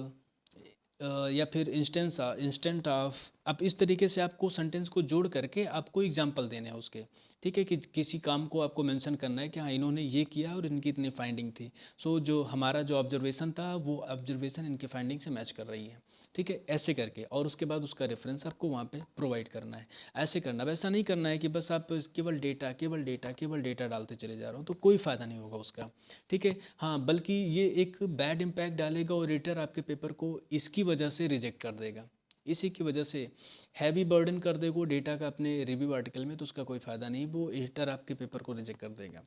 या फिर इंस्टेंट ऑफ, आप इस तरीके से आपको सेंटेंस को जोड़ करके आपको एग्जांपल देने हैं उसके। ठीक है, कि किसी काम को आपको मेंशन करना है कि हाँ इन्होंने ये किया और इनकी इतनी फाइंडिंग थी, सो जो हमारा जो ऑब्जर्वेशन था, वो ऑब्जर्वेशन इनकी फाइंडिंग से मैच कर रही है। ठीक है, ऐसे करके, और उसके बाद उसका रेफरेंस आपको वहाँ पे प्रोवाइड करना है। ऐसे करना, वैसा नहीं करना है कि बस आप केवल डेटा केवल डेटा केवल डेटा डालते चले जा रहे हो, तो कोई फ़ायदा नहीं होगा उसका। ठीक है, हाँ, बल्कि ये एक बैड इम्पैक्ट डालेगा, और एडिटर आपके पेपर को इसकी वजह से रिजेक्ट कर देगा, इसी की वजह से हैवी बर्डन कर देगा डेटा का अपने रिव्यू आर्टिकल में, तो उसका कोई फ़ायदा नहीं, वो एडिटर आपके पेपर को रिजेक्ट कर देगा।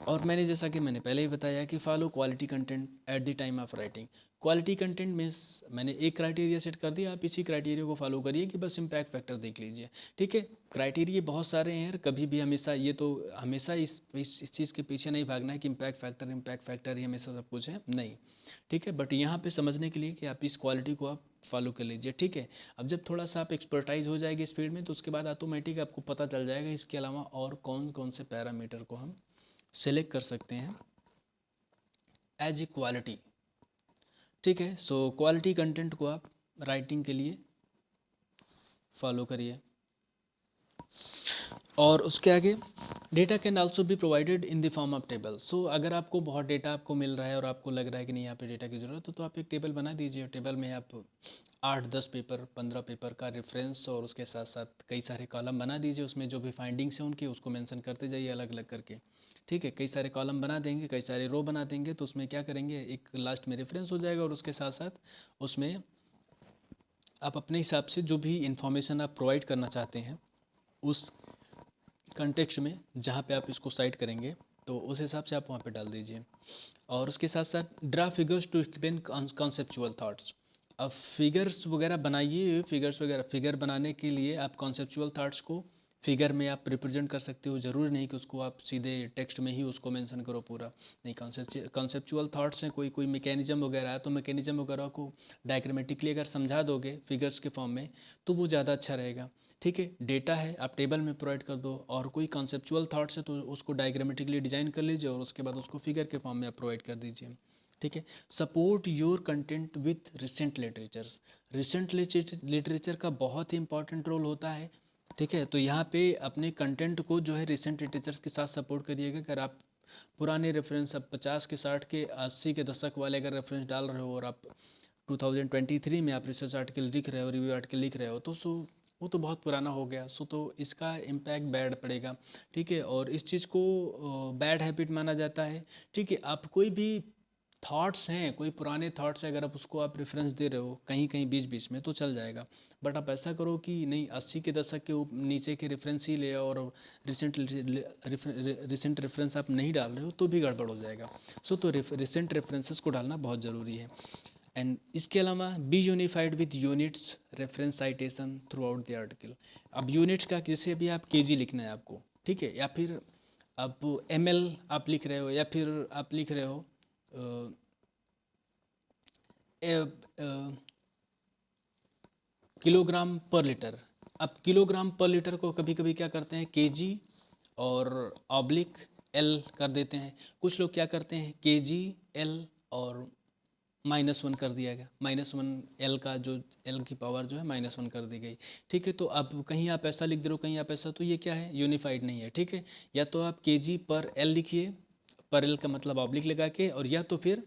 और मैंने, जैसा कि मैंने पहले ही बताया, कि follow quality content eight the time of writing. Quality content means, मैंने एक क्राइटेरिया सेट कर दिया, आप इसी क्राइटेरिया को फॉलो करिए, कि बस इम्पैक्ट फैक्टर देख लीजिए। ठीक है, क्राइटेरिया बहुत सारे हैं, कभी भी हमेशा ये तो हमेशा इस चीज़ के पीछे नहीं भागना है कि इम्पैक्ट फैक्टर ही हमेशा सब कुछ है, नहीं। ठीक है, बट यहाँ पे समझने के लिए कि आप इस क्वालिटी को आप फॉलो कर लीजिए। ठीक है, अब जब थोड़ा सा आप एक्सपर्टाइज हो जाएगी इस फील्ड में, तो उसके बाद ऑटोमेटिक आपको पता चल जाएगा इसके अलावा और कौन कौन से पैरामीटर को हम सेलेक्ट कर सकते हैं एज ए क्वालिटी। ठीक है, सो क्वालिटी कंटेंट को आप राइटिंग के लिए फॉलो करिए। और उसके आगे, data can also be provided in the form of table. So अगर आपको बहुत डेटा आपको मिल रहा है और आपको लग रहा है कि नहीं यहाँ पे डेटा की ज़रूरत है, तो आप एक टेबल बना दीजिए। टेबल में आप 8 10 पेपर 15 पेपर का रेफरेंस, और उसके साथ साथ कई सारे कॉलम बना दीजिए, उसमें जो भी फाइंडिंग्स हैं उनकी, उसको मेंशन करते जाइए अलग अलग करके। ठीक है, कई सारे कॉलम बना देंगे, कई सारे रो बना देंगे, तो उसमें क्या करेंगे, एक लास्ट में रेफरेंस हो जाएगा, और उसके साथ साथ उसमें आप अपने हिसाब से जो भी इंफॉर्मेशन आप प्रोवाइड करना चाहते हैं उस कंटेक्स्ट में, जहाँ पे आप इसको साइट करेंगे, तो उस हिसाब से आप वहाँ पे डाल दीजिए। और उसके साथ साथ draw figures to explain conceptual thoughts. अब फिगर्स वगैरह बनाइए, फिगर बनाने के लिए आप कॉन्सेप्चुअल थॉट्स को फिगर में आप रिप्रेजेंट कर सकते हो। ज़रूरी नहीं कि उसको आप सीधे टेक्स्ट में ही उसको मेंशन करो पूरा, नहीं। कॉन्सेप्चुअल थॉट्स हैं, कोई कोई मैकेनिज्म वगैरह है, तो मैकेनिज्म वगैरह को डायग्रामेटिकली अगर समझा दोगे फिगर्स के फॉर्म में, तो वो ज़्यादा अच्छा रहेगा। ठीक है, डेटा है आप टेबल में प्रोवाइड कर दो, और कोई कॉन्सेप्चुअल थॉट्स है तो उसको डायग्रामेटिकली डिजाइन कर लीजिए, और उसके बाद उसको फिगर के फॉर्म में आप प्रोवाइड कर दीजिए। ठीक है, support your content with recent literatures. Recent literature का बहुत ही इंपॉर्टेंट रोल होता है। ठीक है, तो यहाँ पे अपने कंटेंट को जो है रिसेंट लिटरेचर्स के साथ सपोर्ट करिएगा। अगर आप पुराने रेफरेंस, अब 50 के 60 के 80 के दशक वाले अगर रेफरेंस डाल रहे हो, और आप 2023 में आप रिसर्च आर्टिकल लिख रहे हो, रिव्यू आर्टिकल लिख रहे हो, तो वो तो बहुत पुराना हो गया, सो तो इसका इम्पैक्ट बैड पड़ेगा। ठीक है, और इस चीज़ को बैड हैबिट माना जाता है। ठीक है, आप कोई भी थॉट्स हैं, कोई पुराने थॉट्स है, अगर आप उसको आप रेफरेंस दे रहे हो कहीं कहीं बीच बीच में तो चल जाएगा। बट आप ऐसा करो कि नहीं, 80 के दशक के नीचे के रेफरेंस ही ले आओ, और रिसेंट रिसेंट रेफरेंस आप नहीं डाल रहे हो तो भी गड़बड़ हो जाएगा। सो तो रिसेंट रेफरेंसेस को डालना बहुत ज़रूरी है। एंड इसके अलावा be unified with units reference citation throughout the article. अब यूनिट्स का, जैसे अभी आप केजी लिखना है आपको, ठीक है, या फिर आप एमएल आप लिख रहे हो, या फिर आप लिख रहे हो किलोग्राम पर लीटर। अब किलोग्राम पर लीटर को कभी कभी क्या करते हैं, केजी और ऑब्लिक एल कर देते हैं। कुछ लोग क्या करते हैं, केजी एल और -1 कर दिया गया, -1 एल का जो एल की पावर जो है -1 कर दी गई। ठीक है, तो अब कहीं आप ऐसा लिख दे रहे हो, कहीं आप ऐसा, तो ये क्या है, यूनिफाइड नहीं है। ठीक है, या तो आप केजी पर एल लिखिए, पर एल का मतलब ऑब्लिक लगा के, और या तो फिर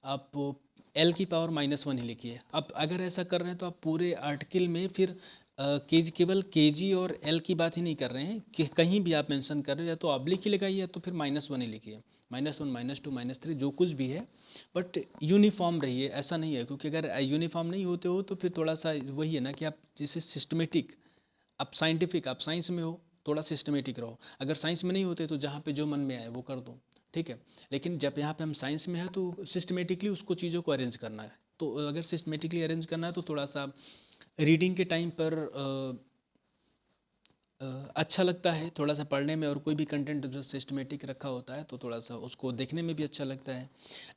आप एल की पावर -1 ही लिखिए। अब अगर ऐसा कर रहे हैं तो आप पूरे आर्टिकल में फिर केजी, केवल केजी और एल की बात ही नहीं कर रहे हैं कि कहीं भी आप मेंशन कर रहे हो, या तो ऑब्लिक ही लगाइए या तो फिर -1 ही लिखिए, -1 -2 -3 जो कुछ भी है। बट यूनिफॉर्म रहिए, ऐसा नहीं है, क्योंकि अगर यूनिफॉर्म नहीं होते हो तो फिर थोड़ा सा वही है ना कि आप जैसे सिस्टमेटिक, आप साइंटिफिक, आप साइंस में हो, थोड़ा सिस्टमेटिक रहो। अगर साइंस में नहीं होते तो जहाँ पे जो मन में आए वो कर दो। ठीक है, लेकिन जब यहाँ पे हम साइंस में हैं तो सिस्टमेटिकली उसको चीज़ों को अरेंज करना है। तो अगर सिस्टमेटिकली अरेंज करना है तो थोड़ा सा रीडिंग के टाइम पर अच्छा लगता है थोड़ा सा पढ़ने में, और कोई भी कंटेंट जो सिस्टमेटिक रखा होता है तो थोड़ा सा उसको देखने में भी अच्छा लगता है।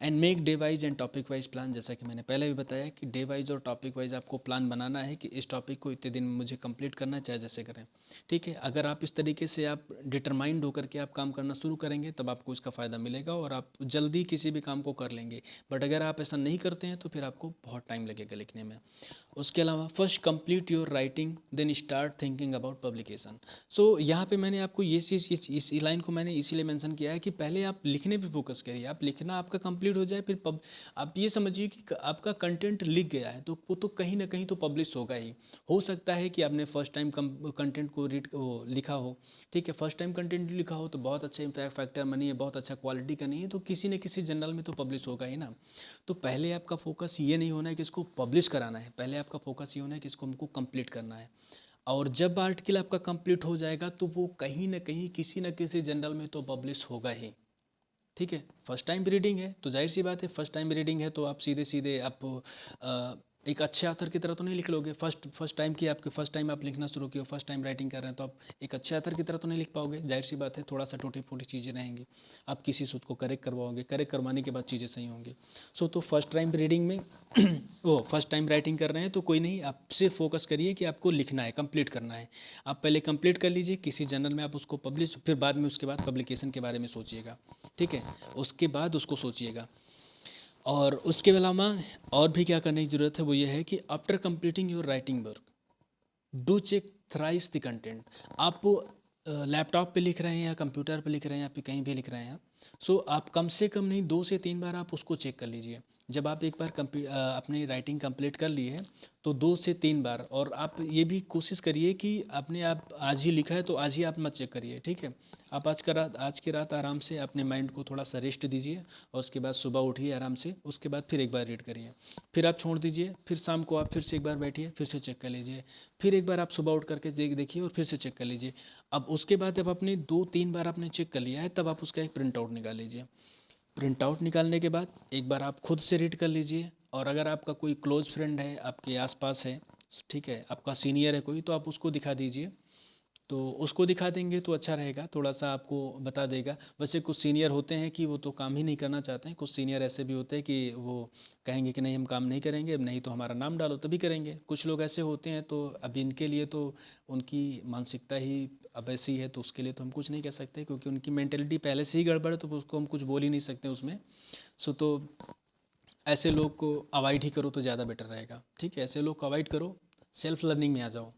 And make day wise and topic wise plan, जैसा कि मैंने पहले भी बताया कि डे वाइज और टॉपिक वाइज आपको प्लान बनाना है कि इस टॉपिक को इतने दिन में मुझे कंप्लीट करना है, चाहे जैसे करें। ठीक है, अगर आप इस तरीके से आप डिटरमाइंड होकर के आप काम करना शुरू करेंगे तब आपको इसका फ़ायदा मिलेगा और आप जल्दी किसी भी काम को कर लेंगे। बट अगर आप ऐसा नहीं करते हैं तो फिर आपको बहुत टाइम लगेगा लिखने में। उसके अलावा first complete your writing then start thinking about publication. So यहाँ पे मैंने आपको ये चीज़, इस लाइन को मैंने इसीलिए मेंशन किया है कि पहले आप लिखने पे फोकस करिए, आप लिखना आपका कंप्लीट हो जाए, फिर आप ये समझिए कि आपका कंटेंट लिख गया है तो वो तो कहीं ना कहीं तो पब्लिश होगा ही। हो सकता है कि आपने फर्स्ट टाइम कंटेंट को रीड वो लिखा हो, ठीक है, फर्स्ट टाइम कंटेंट लिखा हो तो बहुत अच्छा इम्पैक्ट फैक्टर मनी है, बहुत अच्छा क्वालिटी का नहीं है, तो किसी न किसी जर्नल में तो पब्लिश होगा ही ना। तो पहले आपका फोकस ये नहीं होना है कि इसको पब्लिश कराना है, पहले आपका फोकस ये होना है कि इसको हमको कंप्लीट करना है। और जब आर्टिकल आपका कंप्लीट हो जाएगा तो वो कहीं ना कहीं किसी न किसी जर्नल में तो पब्लिश होगा ही। ठीक है, फर्स्ट टाइम रीडिंग है तो जाहिर सी बात है, फर्स्ट टाइम रीडिंग है तो आप सीधे सीधे आप एक अच्छे ऑथर की तरह तो नहीं लिख लोगे। फर्स्ट फर्स्ट टाइम की आपके फर्स्ट टाइम आप लिखना शुरू किए, फर्स्ट टाइम राइटिंग कर रहे हैं तो आप एक अच्छे ऑथर की तरह तो नहीं लिख पाओगे, जाहिर सी बात है, थोड़ा सा टूटी फूटी चीज़ें रहेंगी। आप किसी से उसको करेक्ट करवाओगे, करेक्ट करवाने के बाद चीज़ें सही होंगी। सो तो फर्स्ट टाइम रीडिंग में वो फर्स्ट टाइम राइटिंग कर रहे हैं तो कोई नहीं, आप सिर्फ फोकस करिए कि आपको लिखना है, कंप्लीट करना है। आप पहले कंप्लीट कर लीजिए किसी जर्नल में, आप उसको पब्लिश, फिर बाद में उसके बाद पब्लिकेशन के बारे में सोचिएगा। ठीक है, उसके बाद उसको सोचिएगा। और उसके अलावा और भी क्या करने की ज़रूरत है, वो ये है कि after completing your writing work do check thrice the content. आप लैपटॉप पे लिख रहे हैं या कंप्यूटर पे लिख रहे हैं या फिर कहीं भी लिख रहे हैं, सो आप कम से कम नहीं 2 से 3 बार आप उसको चेक कर लीजिए। जब आप एक बार अपनी राइटिंग कंप्लीट कर लिए है तो 2 से 3 बार, और आप ये भी कोशिश करिए कि आपने आप आज ही लिखा है तो आज ही आप मत चेक करिए। ठीक है, आप आज की रात आराम से अपने माइंड को थोड़ा सा रेस्ट दीजिए, और उसके बाद सुबह उठिए आराम से, उसके बाद फिर एक बार रीड करिए, फिर आप छोड़ दीजिए, फिर शाम को आप फिर से एक बार बैठिए, फिर से चेक कर लीजिए, फिर एक बार आप सुबह उठ करके देखिए और फिर से चेक कर लीजिए। अब उसके बाद जब आपने 2-3 बार आपने चेक कर लिया है तब आप उसका एक प्रिंट आउट निकाल लीजिए। प्रिंट आउट निकालने के बाद एक बार आप खुद से रीड कर लीजिए, और अगर आपका कोई क्लोज फ्रेंड है आपके आसपास है, ठीक है, आपका सीनियर है कोई, तो आप उसको दिखा दीजिए। तो उसको दिखा देंगे तो अच्छा रहेगा, थोड़ा सा आपको बता देगा। वैसे कुछ सीनियर होते हैं कि वो तो काम ही नहीं करना चाहते हैं, कुछ सीनियर ऐसे भी होते हैं कि वो कहेंगे कि नहीं हम काम नहीं करेंगे, नहीं तो हमारा नाम डालो तभी करेंगे। कुछ लोग ऐसे होते हैं, तो अब इनके लिए तो उनकी मानसिकता ही अब ऐसी है, तो उसके लिए तो हम कुछ नहीं कह सकते क्योंकि उनकी मेंटेलिटी पहले से ही गड़बड़ है, तो उसको हम कुछ बोल ही नहीं सकते उसमें। सो तो ऐसे लोग को अवॉइड ही करो तो ज़्यादा बेटर रहेगा। ठीक है, ऐसे लोग को अवॉइड करो, सेल्फ लर्निंग में आ जाओ।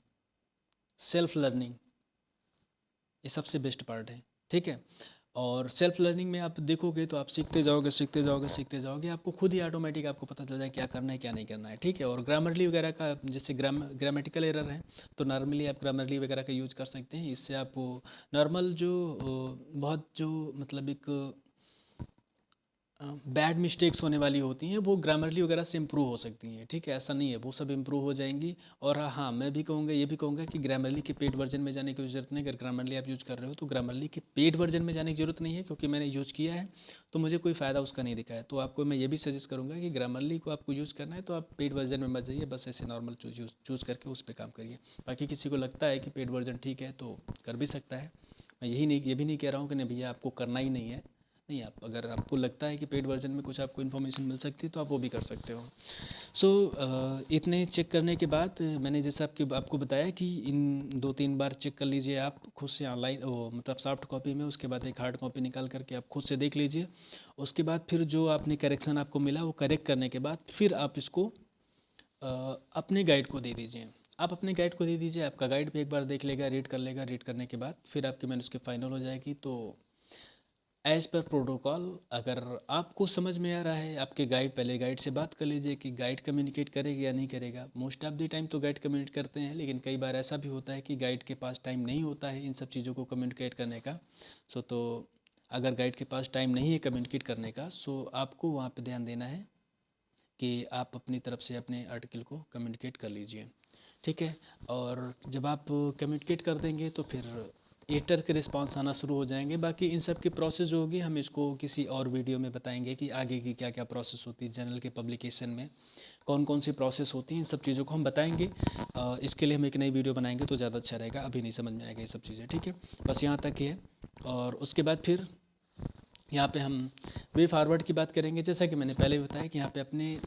सेल्फ लर्निंग ये सबसे बेस्ट पार्ट है। ठीक है, और सेल्फ लर्निंग में आप देखोगे तो आप सीखते जाओगे सीखते जाओगे सीखते जाओगे, आपको खुद ही ऑटोमेटिक आपको पता चल जाए क्या करना है क्या नहीं करना है, ठीक है। और ग्रामरली वगैरह का जैसे ग्रामेटिकल एरर है तो नॉर्मली आप ग्रामरली वगैरह का यूज़ कर सकते हैं। इससे आप नॉर्मल जो बहुत जो मतलब एक बैड मिस्टेक्स होने वाली होती हैं वो ग्रामरली वगैरह से इम्प्रूव हो सकती हैं, ठीक है। ऐसा नहीं है, वो सब इम्प्रूव हो जाएंगी। और हाँ, मैं भी कहूँगा, ये भी कहूँगा कि ग्रामरली के पेड वर्जन में जाने की ज़रूरत नहीं। अगर ग्रामरली आप यूज़ कर रहे हो तो ग्रामरली के पेड वर्जन में जाने की ज़रूरत नहीं है, क्योंकि मैंने यूज़ किया है तो मुझे कोई फ़ायदा उसका नहीं दिखा है। तो आपको मैं ये भी सजेस्ट करूँगा कि ग्रामरली को आपको यूज़ करना है तो आप पेड वर्जन में मत जाइए, बस ऐसे नॉर्मल चूज़ करके उस पर काम करिए। बाकी किसी को लगता है कि पेड वर्जन ठीक है तो कर भी सकता है। मैं यही नहीं, ये भी नहीं कह रहा हूँ कि नहीं भैया आपको करना ही नहीं है। नहीं, आप अगर आपको लगता है कि पेड वर्जन में कुछ आपको इन्फॉर्मेशन मिल सकती है तो आप वो भी कर सकते हो। सो इतने चेक करने के बाद मैंने जैसे आपको बताया कि इन 2-3 बार चेक कर लीजिए आप खुद से ऑनलाइन, वो मतलब सॉफ्ट कॉपी में, उसके बाद एक हार्ड कॉपी निकाल करके आप खुद से देख लीजिए। उसके बाद फिर जो आपने करेक्शन आपको मिला वो करेक्ट करने के बाद फिर आप इसको अपने गाइड को दे दीजिए। आप अपने गाइड को दे दीजिए, आपका गाइड भी एक बार देख लेगा, रीड कर लेगा। रीड करने के बाद फिर आपकी मैन्युस्क्रिप्ट फाइनल हो जाएगी। तो एज़ पर प्रोटोकॉल, अगर आपको समझ में आ रहा है, आपके गाइड, पहले गाइड से बात कर लीजिए कि गाइड कम्युनिकेट करेगा या नहीं करेगा। मोस्ट ऑफ द टाइम तो गाइड कम्युनिकेट करते हैं, लेकिन कई बार ऐसा भी होता है कि गाइड के पास टाइम नहीं होता है इन सब चीज़ों को कम्युनिकेट करने का। तो अगर गाइड के पास टाइम नहीं है कम्युनिकेट करने का, सो आपको वहाँ पे ध्यान देना है कि आप अपनी तरफ से अपने आर्टिकल को कम्युनिकेट कर लीजिए, ठीक है। और जब आप कम्युनिकेट कर देंगे तो फिर एडिटर के रिस्पांस आना शुरू हो जाएंगे। बाकी इन सब की प्रोसेस जो होगी हम इसको किसी और वीडियो में बताएंगे कि आगे की क्या क्या प्रोसेस होती है जर्नल के पब्लिकेशन में, कौन कौन सी प्रोसेस होती हैं, इन सब चीज़ों को हम बताएंगे। इसके लिए हम एक नई वीडियो बनाएंगे तो ज़्यादा अच्छा रहेगा, अभी नहीं समझ में आएगा ये सब चीज़ें, ठीक है। बस यहाँ तक ही है। और उसके बाद फिर यहाँ पे हम वे फॉरवर्ड की बात करेंगे। जैसा कि मैंने पहले बताया कि यहाँ पे अपने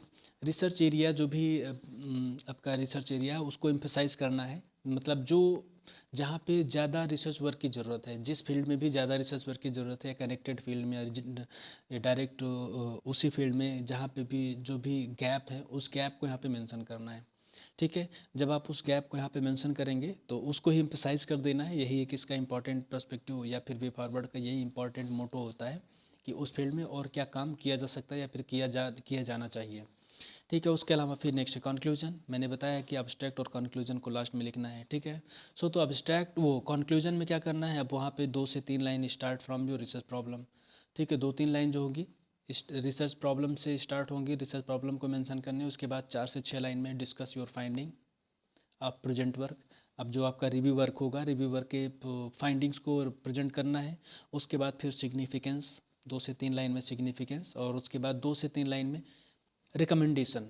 रिसर्च एरिया, जो भी आपका रिसर्च एरिया है उसको एम्फेसाइज करना है। मतलब जो जहाँ पे ज़्यादा रिसर्च वर्क की ज़रूरत है, जिस फील्ड में भी ज़्यादा रिसर्च वर्क की ज़रूरत है, कनेक्टेड फील्ड में या डायरेक्ट उसी फील्ड में जहाँ पे भी जो भी गैप है उस गैप को यहाँ पे मेंशन करना है, ठीक है। जब आप उस गैप को यहाँ पे मेंशन करेंगे तो उसको ही एम्फेसाइज कर देना है। यही एक इसका इंपॉर्टेंट पर्सपेक्टिव या फिर वे फॉरवर्ड का यही इंपॉर्टेंट मोटो होता है कि उस फील्ड में और क्या काम किया जा सकता है या फिर किया जाना चाहिए, ठीक है। उसके अलावा फिर नेक्स्ट कंक्लूजन, मैंने बताया कि अब्स्ट्रैक्ट और कंक्लूजन को लास्ट में लिखना है, ठीक है। तो अब्स्ट्रैक्ट वो कंक्लूजन में क्या करना है, अब वहाँ पे 2 से 3 line start from your research problem, ठीक है। 2-3 लाइन जो होगी रिसर्च प्रॉब्लम से स्टार्ट होंगी, रिसर्च प्रॉब्लम को मेंशन करने। उसके बाद 4 से 6 लाइन में discuss your finding of present work. अब जो आपका रिव्यू वर्क होगा, रिव्यू वर्क के फाइंडिंग्स को प्रेजेंट करना है। उसके बाद फिर सिग्निफिकेंस, 2 से 3 लाइन में सिग्निफिकेंस। और उसके बाद 2 से 3 लाइन में रिकमेंडेशन,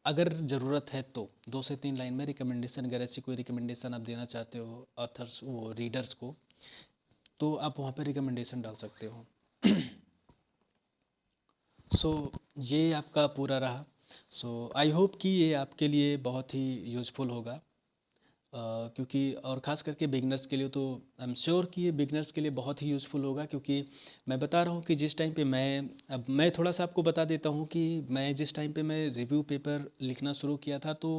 अगर ज़रूरत है तो 2 से 3 लाइन में रिकमेंडेशन, अगर ऐसी कोई रिकमेंडेशन आप देना चाहते हो ऑथर्स वो रीडर्स को, तो आप वहाँ पर रिकमेंडेशन डाल सकते हो। सो ये आपका पूरा रहा। सो आई होप कि ये आपके लिए बहुत ही यूज़फुल होगा। क्योंकि और ख़ास करके बिगनर्स के लिए तो आई एम श्योर कि ये बिगनर्स के लिए बहुत ही यूज़फुल होगा। क्योंकि मैं बता रहा हूँ कि जिस टाइम पे मैं थोड़ा सा आपको बता देता हूँ कि मैं जिस टाइम पे मैं रिव्यू पेपर लिखना शुरू किया था तो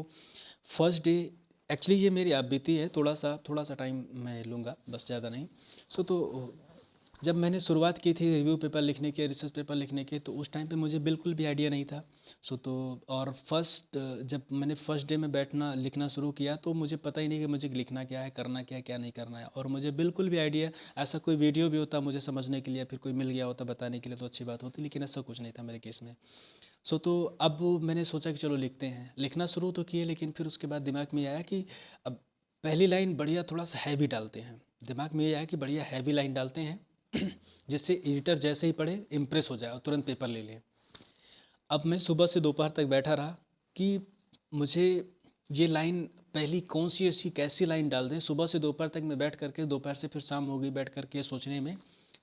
फर्स्ट डे, एक्चुअली ये मेरी आप बीती है, थोड़ा सा टाइम मैं लूँगा, बस ज़्यादा नहीं। तो जब मैंने शुरुआत की थी रिव्यू पेपर लिखने के, रिसर्च पेपर लिखने के, तो उस टाइम पे मुझे बिल्कुल भी आइडिया नहीं था। तो और जब मैंने फर्स्ट डे में बैठना लिखना शुरू किया तो मुझे पता ही नहीं कि मुझे लिखना क्या है, करना क्या है, क्या नहीं करना है। और मुझे बिल्कुल भी आइडिया, ऐसा कोई वीडियो भी होता मुझे समझने के लिए, फिर कोई मिल गया होता बताने के लिए तो अच्छी बात होती, लेकिन ऐसा कुछ नहीं था मेरे केस में। तो अब मैंने सोचा कि चलो लिखते हैं, लिखना शुरू तो किए, लेकिन फिर उसके बाद दिमाग में आया कि अब पहली लाइन बढ़िया थोड़ा सा हैवी डालते हैं। दिमाग में ये आया कि बढ़िया हैवी लाइन डालते हैं जिससे एडिटर जैसे ही पढ़े इम्प्रेस हो जाए और तुरंत पेपर ले ले। अब मैं सुबह से दोपहर तक बैठा रहा कि मुझे ये लाइन पहली कौन सी ऐसी कैसी लाइन डाल दें। सुबह से दोपहर तक मैं बैठ करके, दोपहर से फिर शाम हो गई बैठ करके सोचने में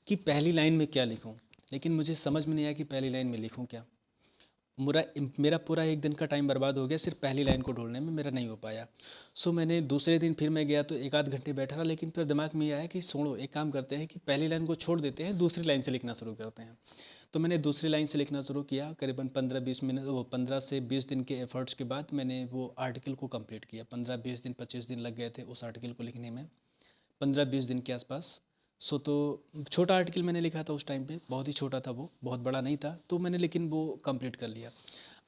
कि पहली लाइन में क्या लिखूं। लेकिन मुझे समझ में नहीं आया कि पहली लाइन में लिखूं क्या। मेरा पूरा एक दिन का टाइम बर्बाद हो गया सिर्फ पहली लाइन को ढूंढने में, मेरा नहीं हो पाया। मैंने दूसरे दिन फिर मैं गया तो 1 आध घंटे बैठा रहा, लेकिन फिर दिमाग में ये आया कि छोड़ो, एक काम करते हैं कि पहली लाइन को छोड़ देते हैं, दूसरी लाइन से लिखना शुरू करते हैं। तो मैंने दूसरी लाइन से लिखना शुरू किया। करीबन 15-20 मिनट, वो 15 से 20 दिन के एफर्ट्स के बाद मैंने वो आर्टिकल को कंप्लीट किया। 15-20 दिन 25 दिन लग गए थे उस आर्टिकल को लिखने में, 15-20 दिन के आसपास। सो तो छोटा आर्टिकल मैंने लिखा था उस टाइम पे, बहुत ही छोटा था वो, बहुत बड़ा नहीं था, तो मैंने लेकिन वो कंप्लीट कर लिया।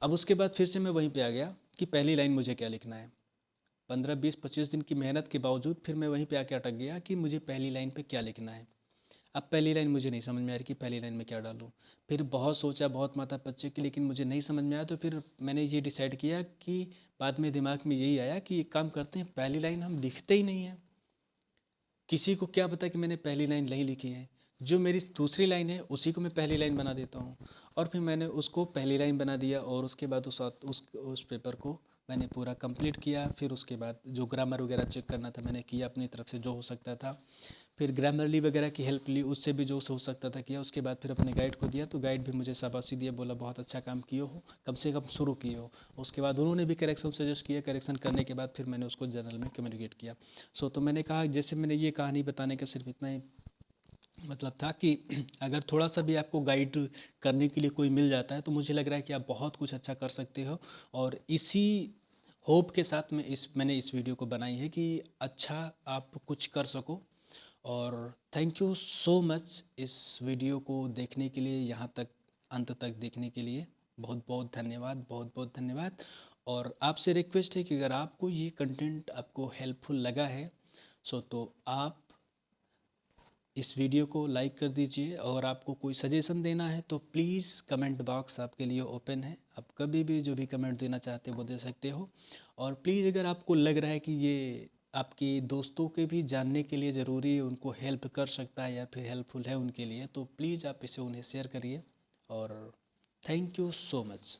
अब उसके बाद फिर से मैं वहीं पे आ गया कि पहली लाइन मुझे क्या लिखना है। 15 20 25 दिन की मेहनत के बावजूद फिर मैं वहीं पे आके अटक गया कि मुझे पहली लाइन पे क्या लिखना है। अब पहली लाइन मुझे नहीं समझ में आ रही कि पहली लाइन में क्या डालूँ। फिर बहुत सोचा, बहुत माथा पच्ची की, लेकिन मुझे नहीं समझ में आया। तो फिर मैंने ये डिसाइड किया कि बाद में दिमाग में यही आया कि एक काम करते हैं, पहली लाइन हम लिखते ही नहीं है, किसी को क्या पता कि मैंने पहली लाइन नहीं लिखी है। जो मेरी दूसरी लाइन है उसी को मैं पहली लाइन बना देता हूँ। और फिर मैंने उसको पहली लाइन बना दिया, और उसके बाद उस पेपर को मैंने पूरा कंप्लीट किया। फिर उसके बाद जो ग्रामर वगैरह चेक करना था मैंने किया अपनी तरफ से जो हो सकता था। फिर ग्रामरली वगैरह की हेल्प ली, उससे भी जो हो सकता था किया। उसके बाद फिर अपने गाइड को दिया, तो गाइड भी मुझे शाबाशी दिया, बोला बहुत अच्छा काम किए हो, कम से कम शुरू किए हो। उसके बाद उन्होंने भी करेक्शन सजेस्ट किया, करेक्शन करने के बाद फिर मैंने उसको जर्नल में कम्युनिकेट किया। तो मैंने कहा, जैसे मैंने ये कहानी बताने का सिर्फ इतना ही मतलब था कि अगर थोड़ा सा भी आपको गाइड करने के लिए कोई मिल जाता है तो मुझे लग रहा है कि आप बहुत कुछ अच्छा कर सकते हो। और इसी होप के साथ मैंने इस वीडियो को बनाई है कि अच्छा आप कुछ कर सको। और थैंक यू सो मच इस वीडियो को देखने के लिए, यहाँ तक अंत तक देखने के लिए बहुत बहुत धन्यवाद, बहुत बहुत धन्यवाद। और आपसे रिक्वेस्ट है कि अगर आपको ये कंटेंट आपको हेल्पफुल लगा है तो आप इस वीडियो को लाइक कर दीजिए। और आपको कोई सजेशन देना है तो प्लीज़ कमेंट बॉक्स आपके लिए ओपन है, आप कभी भी जो भी कमेंट देना चाहते हो वो दे सकते हो। और प्लीज़ अगर आपको लग रहा है कि ये आपके दोस्तों के भी जानने के लिए ज़रूरी है, उनको हेल्प कर सकता है या फिर हेल्पफुल है उनके लिए, तो प्लीज़ आप इसे उन्हें शेयर करिए। और थैंक यू सो मच।